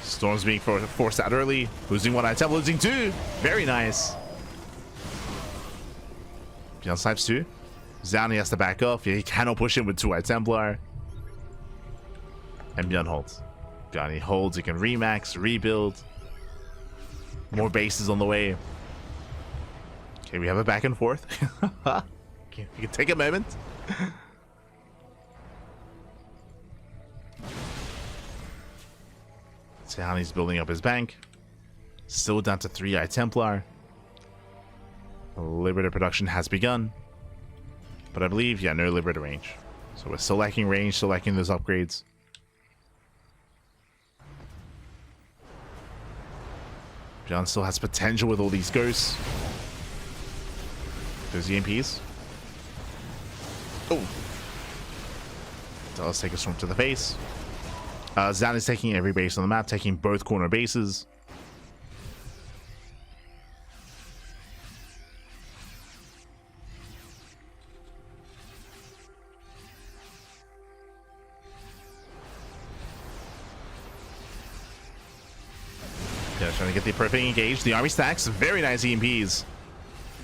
Speaker 1: Storm's being forced out early. Losing 1 Templar, losing 2. Very nice. ByuN snipes 2. Zoun, he has to back off. Yeah, he cannot push in with 2 Templar. And ByuN holds. ByuN, he holds. He can remax, rebuild. More bases on the way. Okay, we have a back and forth. Okay, we can take a moment. Zoun, he's building up his bank. Still down to 3 Templar. Liberator production has begun. But I believe, yeah, no Liberator range. So we're still lacking range, still lacking those upgrades. ByuN still has potential with all these ghosts. Those EMPs. Oh. Does take a storm to the face. Zoun is taking every base on the map, taking both corner bases. Yeah, trying to get the perfect engage. The army stacks. Very nice EMPs.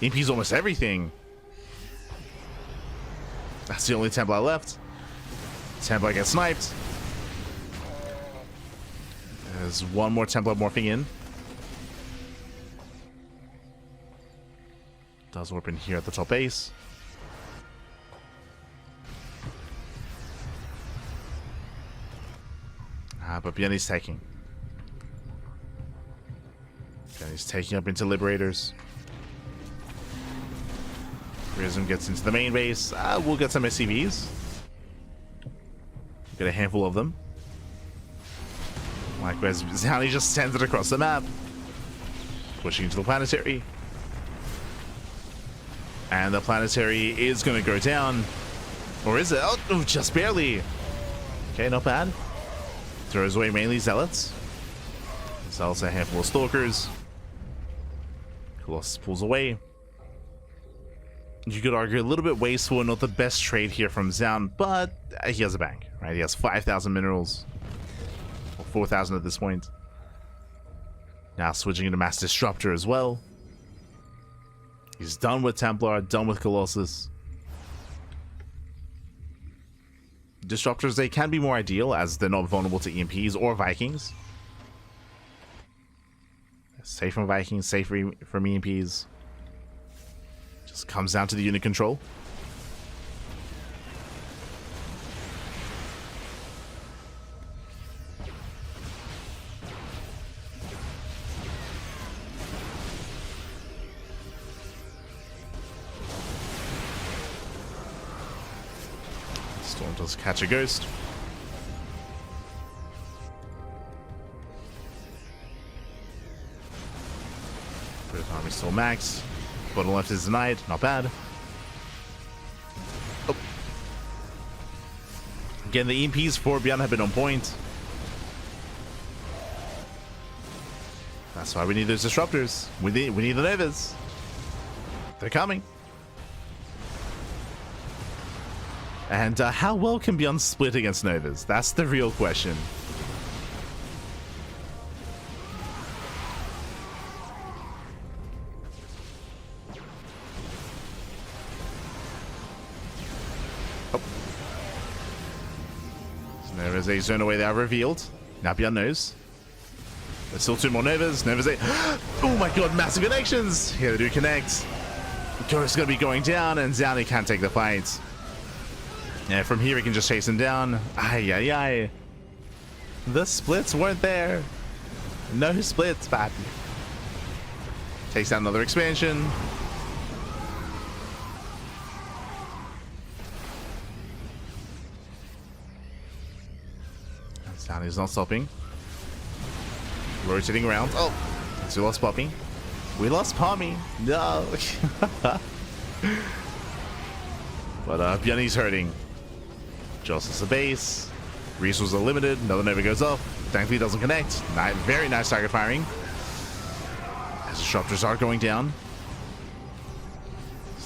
Speaker 1: EMPs almost everything. That's the only Templar left. Templar gets sniped. There's one more Templar morphing in. Does warp in here at the top base. But ByuN is taking. ByuN is taking up into Liberators. Prism gets into the main base. We'll get some SCVs. Get a handful of them. Likewise, Zoun just sends it across the map. Pushing into the planetary. And the planetary is going to go down. Or is it? Oh, just barely. Okay, not bad. Throws away mainly Zealots. Zealots a handful of Stalkers. Colossus pulls away. You could argue a little bit wasteful, not the best trade here from Zoun, but he has a bank, right? He has 5,000 minerals. Or 4,000 at this point. Now switching into Mass Disruptor as well. He's done with Templar, done with Colossus. Disruptors, they can be more ideal as they're not vulnerable to EMPs or Vikings. Safe from Vikings, safe from EMPs. Just comes down to the unit control. Storm does catch a ghost. British Army still max. Bottom left is denied. Not bad. Oh. Again, the EMPs for ByuN have been on point. That's why we need those disruptors. We need the Novas. They're coming. And how well can ByuN split against Novas? That's the real question. Oh. So Novas a zone away there revealed. Now ByuN knows. There's still two more Novas. Novas a... Oh my god, massive connections! Here they do connect. Ghost gonna be going down, and Zoun can't take the fight. Yeah, from here we can just chase him down. Ay, ay, ay. The splits weren't there. No splits, papi. Takes out another expansion. Zoun is not stopping. Rotating around. Oh, so we lost Poppy. We lost Pommy. No. But ByuN's hurting. Jostles the base. Resources are limited. Another Nova goes off. Thankfully, doesn't connect. Very nice target firing. As disruptors are going down.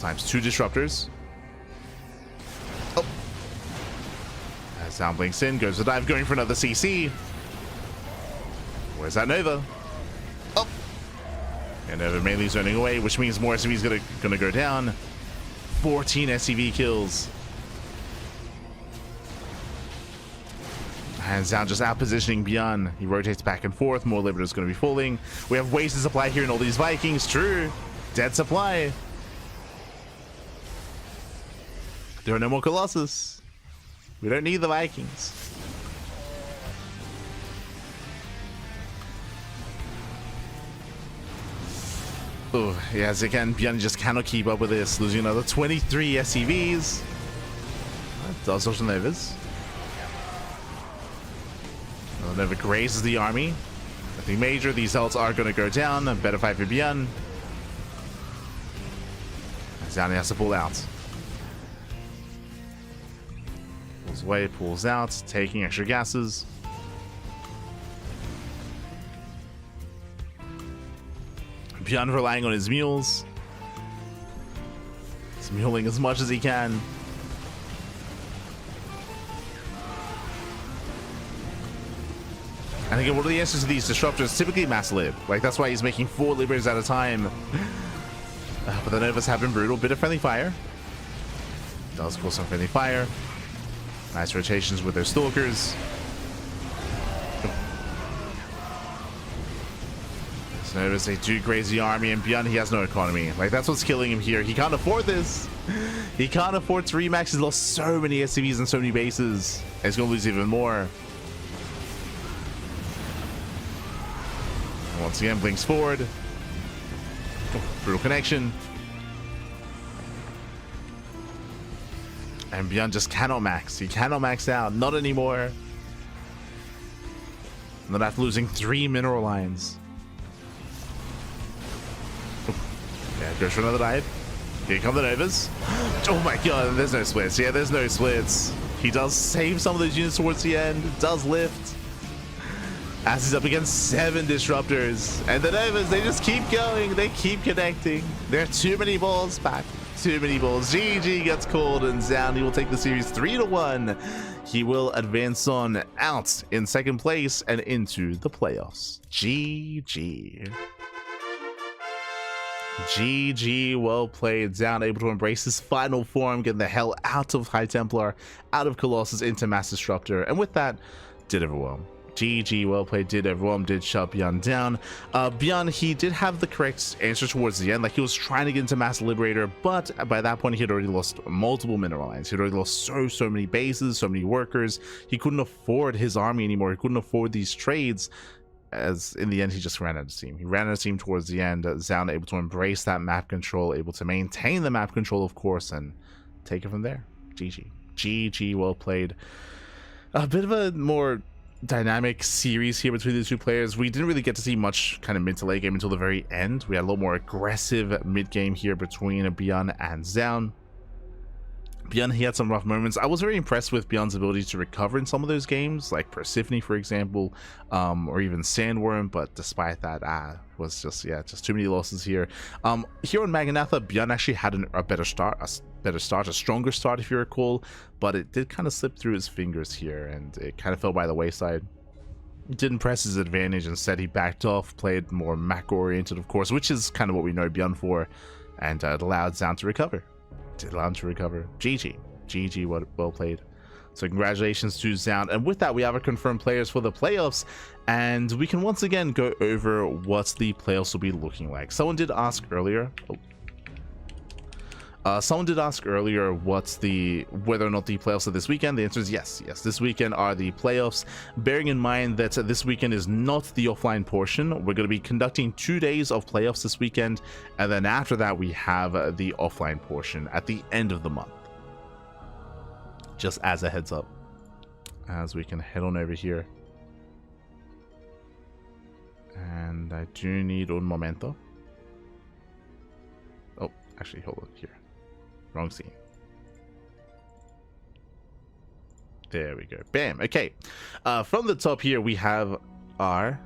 Speaker 1: Times two disruptors. Oh. As Zoun blinks in, goes to dive, going for another CC. Where's that Nova? Oh. And Nova mainly zoning away, which means more SCV's gonna go down. 14 SCV kills. And Zoun just out positioning ByuN. He rotates back and forth. More Liberators going to be falling. We have wasted supply here in all these Vikings. True. Dead supply. There are no more Colossus. We don't need the Vikings. Oh, yes, again, ByuN just cannot keep up with this. Losing another 23 SCVs. Does also Novas. Nova grazes the army. Nothing major. These Zealots are going to go down. A better fight for ByuN. Zoun has to pull out. Pulls away, pulls out, taking extra gases. ByuN relying on his mules. He's muling as much as he can. And again, what are the answers to these disruptors? Typically mass lib. Like, that's why he's making 4 libers at a time. But the Novas have been brutal. Bit of friendly fire. Does cause some friendly fire. Nice rotations with their stalkers. So Novas, they do graze the army, and ByuN, he has no economy. Like, that's what's killing him here. He can't afford this. He can't afford to remax. He's lost so many SCVs and so many bases. And he's going to lose even more. Once again, blinks forward. Brutal connection. And ByuN just cannot max. He cannot max out. Not anymore. Not after losing 3 mineral lines. Yeah, goes for another dive. Here come the Novas. Oh my god, there's no splits. Yeah, there's no splits. He does save some of those units towards the end. Does lift. As he's up against 7 disruptors. And the Novas, they just keep going. They keep connecting. There are too many balls back. Too many balls. GG gets called, and Zoun, he will take the series 3-1. He will advance on out in 2nd place and into the playoffs. GG. GG, well played. Zoun able to embrace his final form, getting the hell out of High Templar, out of Colossus, into Mass Disruptor. And with that, did overwhelm. GG, well played, did everyone, did shut ByuN down. ByuN, he did have the correct answer towards the end. Like, he was trying to get into Mass Liberator, but by that point he had already lost multiple mineral lines. He had already lost so many bases, so many workers. He couldn't afford his army anymore. He couldn't afford these trades, as in the end he just ran out of steam. He ran out of steam towards the end. Zoun able to embrace that map control, able to maintain the map control, of course, and take it from there. GG, well played. A bit of a more dynamic series here between the 2 players. We didn't really get to see much kind of mid to late game until the very end. We had a lot more aggressive mid game here between ByuN and Zoun. ByuN, he had some rough moments. I was very impressed with ByuN's ability to recover in some of those games, like Persephone, for example, or even Sandworm, but despite that, was just, yeah, just too many losses here. Here on Maganatha, ByuN actually had a better start, a stronger start, if you recall, but it did kind of slip through his fingers here, and it kind of fell by the wayside. Didn't press his advantage. Instead, he backed off, played more macro-oriented, of course, which is kind of what we know ByuN for, and it allowed Zoun to recover. Did allow him to recover. GG, well played. So congratulations to Zoun. And with that, we have our confirmed players for the playoffs, and we can once again go over what the playoffs will be looking like. Someone did ask earlier. Whether or not the playoffs are this weekend. The answer is yes. This weekend are the playoffs, bearing in mind that this weekend is not the offline portion. We're going to be conducting 2 days of playoffs this weekend, and then after that we have the offline portion at the end of the month. Just as a heads up, as we can head on over here. And I do need un momento. Oh, actually, hold on here. Wrong scene. There we go. Bam. Okay. From the top here, we have our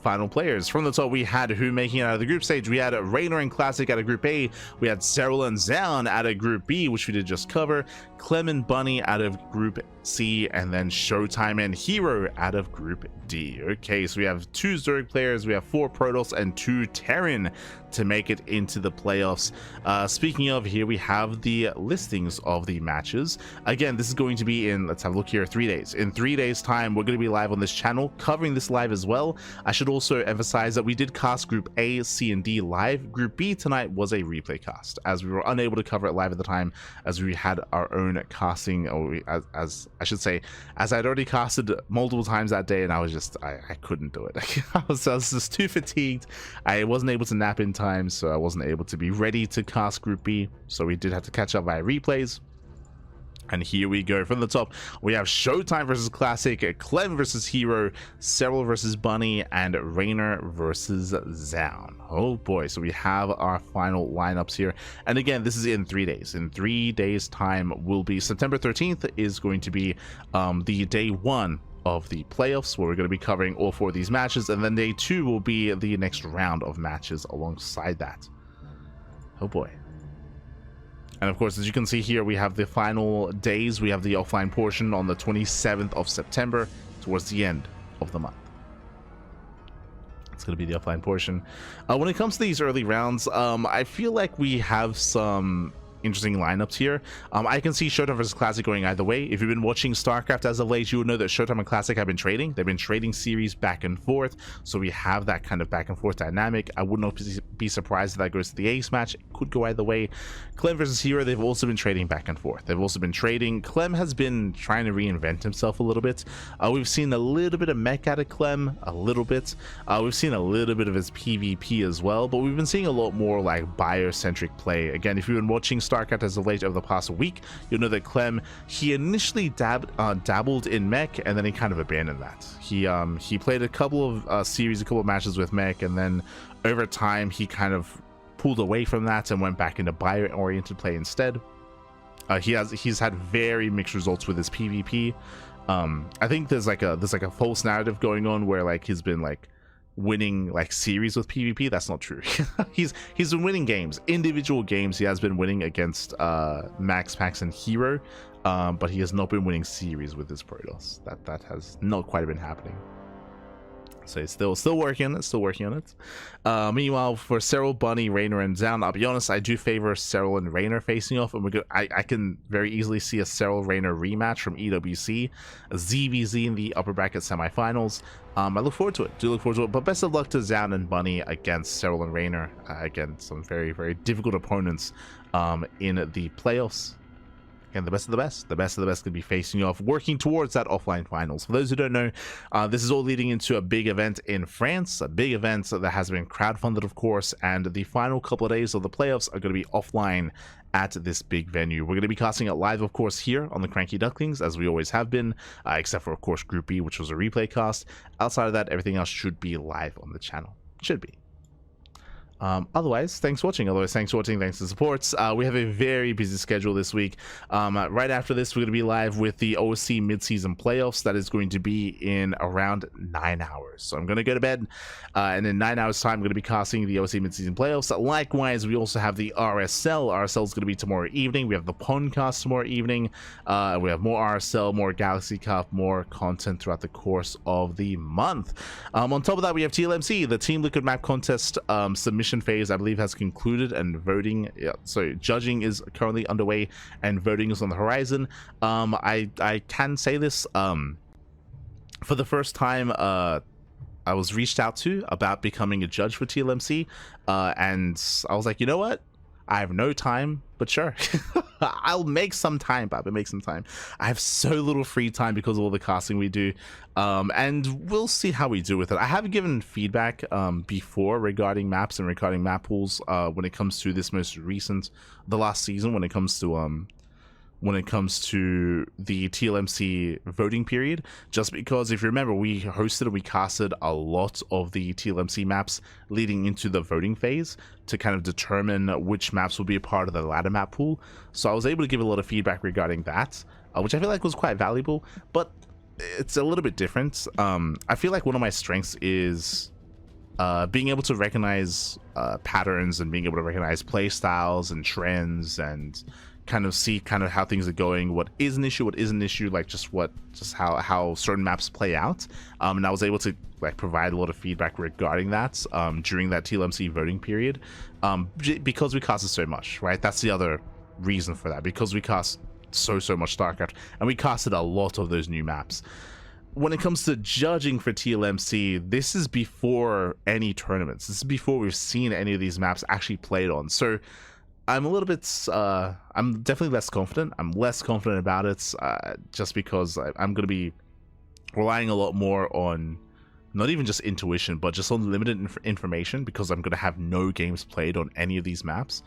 Speaker 1: final players. From the top, we had who making it out of the group stage. We had Rainer and Classic out of Group A. We had Cyril and Zoun out of Group B, which we did just cover. Clem and Bunny out of Group C, and then Showtime and Hero out of Group D. Okay, so we have 2 Zerg players, we have 4 Protoss, and 2 Terran to make it into the playoffs. Speaking of, here we have the listings of the matches. Again, this is going to be in, let's have a look here, 3 days. In 3 days time, we're going to be live on this channel, covering this live as well. I should also emphasize that we did cast Group A, C, and D live. Group B tonight was a replay cast, as we were unable to cover it live at the time, as we had our own casting, or as I should say, as I'd already casted multiple times that day, and I was just, I couldn't do it. I was just too fatigued. I wasn't able to nap in time, so I wasn't able to be ready to cast Group B, so we did have to catch up via replays. And here we go. From the top, we have Showtime versus Classic, Clem versus Hero, Cyril versus Bunny, and Rainer versus Zoun. Oh boy, so we have our final lineups here. And again, this is in 3 days. In 3 days time will be September 13th is going to be the day 1 of the playoffs, where we're going to be covering all 4 of these matches, and then day 2 will be the next round of matches alongside that. Oh boy. And of course, as you can see here, we have the final days. We have the offline portion on the 27th of September, towards the end of the month. It's going to be the offline portion. When it comes to these early rounds, I feel like we have some interesting lineups here. I can see Showtime versus Classic going either way. If you've been watching StarCraft as of late, you will know that Showtime and Classic have been trading. They've been trading series back and forth, so we have that kind of back and forth dynamic. I would not be surprised if that goes to the ace match. It could go either way. Clem versus Hero, they've also been trading back and forth. They've also been trading. Clem has been trying to reinvent himself a little bit. We've seen a little bit of mech out of Clem, a little bit. We've seen a little bit of his PvP as well, but we've been seeing a lot more like biocentric play. Again, if you've been watching StarCraft as of late over the past week, you'll know that Clem, he initially dabbled in mech, and then he kind of abandoned that. He played a couple of series, a couple of matches with mech, and then over time he kind of pulled away from that and went back into bio-oriented play instead. He's had very mixed results with his PvP. I think there's like a false narrative going on where like he's been like winning like series with PvP. That's not true. he's been winning games, individual games. He has been winning against Max, Pax, and Hero, but he has not been winning series with his Protoss. That has not quite been happening. So it's still working on it. Meanwhile, for Serral, Bunny, Raynor, and Zoun, I'll be honest, I do favor Serral and Raynor facing off, and I can very easily see a Serral Raynor rematch from EWC, a ZVZ in the upper bracket semifinals. I look forward to it. But best of luck to Zoun and Bunny against Serral and Raynor. Again, some very, very difficult opponents in the playoffs. And the best of the best could be facing off, working towards that offline finals. For those who don't know, this is all leading into a big event in France, a big event that has been crowdfunded, of course, and the final couple of days of the playoffs are going to be offline at this big venue. We're going to be casting it live, of course, here on the CranKy Ducklings, as we always have been, except for, of course, Group B, which was a replay cast. Outside of that, everything else should be live on the channel. Should be. Otherwise, thanks for watching. Thanks for the supports. We have a very busy schedule this week. Right after this, we're going to be live with the OC mid-season playoffs. That is going to be in around 9 hours. So I'm going to go to bed, and in 9 hours time, I'm going to be casting the OC mid-season playoffs. Likewise, we also have the RSL. RSL is going to be tomorrow evening. We have the Pondcast tomorrow evening. We have more RSL, more Galaxy Cup, more content throughout the course of the month. On top of that, we have TLMC, the Team Liquid Map Contest submission phase, I believe, has concluded, and voting, judging is currently underway, and voting is on the horizon. I can say this, for the first time, I was reached out to about becoming a judge for TLMC, and I was like, you know what? I have no time, but sure. I'll make some time, Bob. Make some time. I have so little free time because of all the casting we do, and we'll see how we do with it. I have given feedback before regarding maps and regarding map pools when it comes to this most recent, the last season, when it comes to the TLMC voting period, just because if you remember, we hosted and we casted a lot of the TLMC maps leading into the voting phase to kind of determine which maps will be a part of the ladder map pool. So I was able to give a lot of feedback regarding that, which I feel like was quite valuable, but it's a little bit different. I feel like one of my strengths is being able to recognize patterns and being able to recognize play styles and trends and kind of see kind of how things are going, what is an issue, what isn't an issue, like just how certain maps play out, and I was able to like provide a lot of feedback regarding that during that TLMC voting period, because we casted so much, right? That's the other reason for that, because we cast so much StarCraft, and we casted a lot of those new maps. When it comes to judging for TLMC, this is before any tournaments. This is before we've seen any of these maps actually played on, so I'm a little bit, I'm definitely less confident. I'm less confident about it, just because I'm going to be relying a lot more on not even just intuition, but just on limited information, because I'm going to have no games played on any of these maps.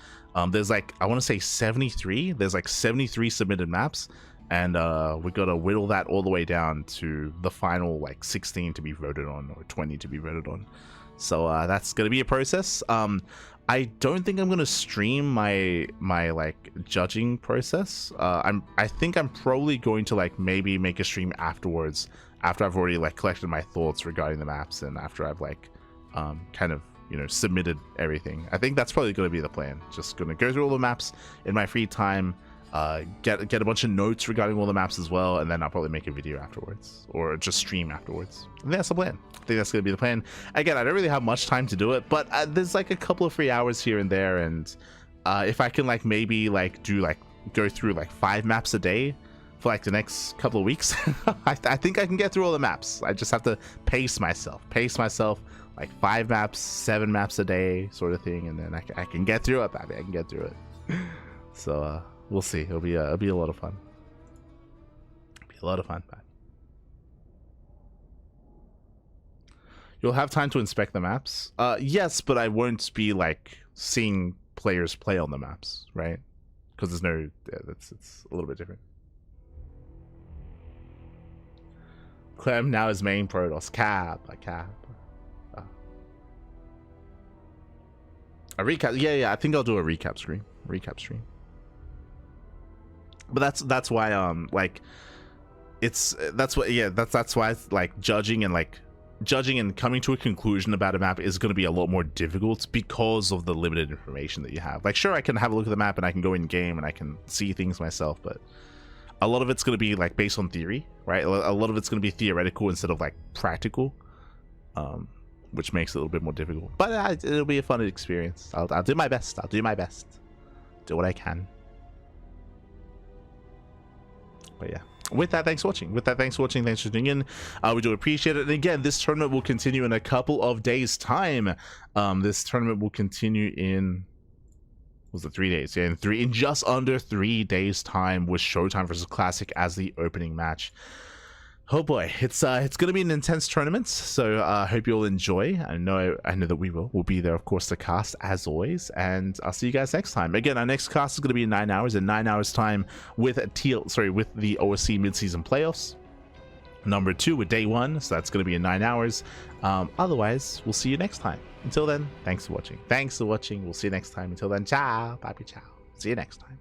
Speaker 1: There's like, I want to say 73. There's like 73 submitted maps, and we got to whittle that all the way down to the final like 16 to be voted on, or 20 to be voted on. So that's going to be a process. I don't think I'm gonna stream my like judging process. I think I'm probably going to like maybe make a stream afterwards, after I've already like collected my thoughts regarding the maps and after I've like kind of, you know, submitted everything. I think that's probably gonna be the plan. Just gonna go through all the maps in my free time, get a bunch of notes regarding all the maps as well, and then I'll probably make a video afterwards or just stream afterwards. I think that's the plan. I think that's gonna be the plan. Again, I don't really have much time to do it, but there's like a couple of free hours here and there, and if I can like maybe like go through like 5 maps a day for like the next couple of weeks, I think I can get through all the maps. I just have to pace myself like 5 maps, 7 maps a day sort of thing, and then I can get through it, baby. I can get through it. So we'll see. It'll be a lot of fun. It'll be a lot of fun, man. You'll have time to inspect the maps. Yes, but I won't be like seeing players play on the maps, right? Because there's no. Yeah, it's a little bit different. Clem now is main Protoss. Cap. A recap. Yeah. I think I'll do a recap stream. But that's why like that's why it's like judging and coming to a conclusion about a map is going to be a lot more difficult because of the limited information that you have. Like, sure, I can have a look at the map and I can go in game and I can see things myself, but a lot of it's going to be like based on theory, right? A lot of it's going to be theoretical instead of like practical, which makes it a little bit more difficult. But it'll be a fun experience. I'll do my best. Do what I can. But yeah, with that, thanks for watching. Thanks for tuning in. We do appreciate it. And again, this tournament will continue in a couple of days' time. This tournament will continue in, was it 3 days? Yeah, in just under 3 days' time, with Showtime versus Classic as the opening match. Oh boy, it's gonna be an intense tournament, so I hope you'll enjoy. I know that we will. We'll be there, of course, to cast as always, and I'll see you guys next time. Again, our next cast is gonna be in 9 hours. In 9 hours time with the OSC mid-season playoffs. Number 2 with day 1, so that's gonna be in 9 hours. Otherwise, we'll see you next time. Until then, thanks for watching. We'll see you next time. Until then, ciao, papi, ciao. See you next time.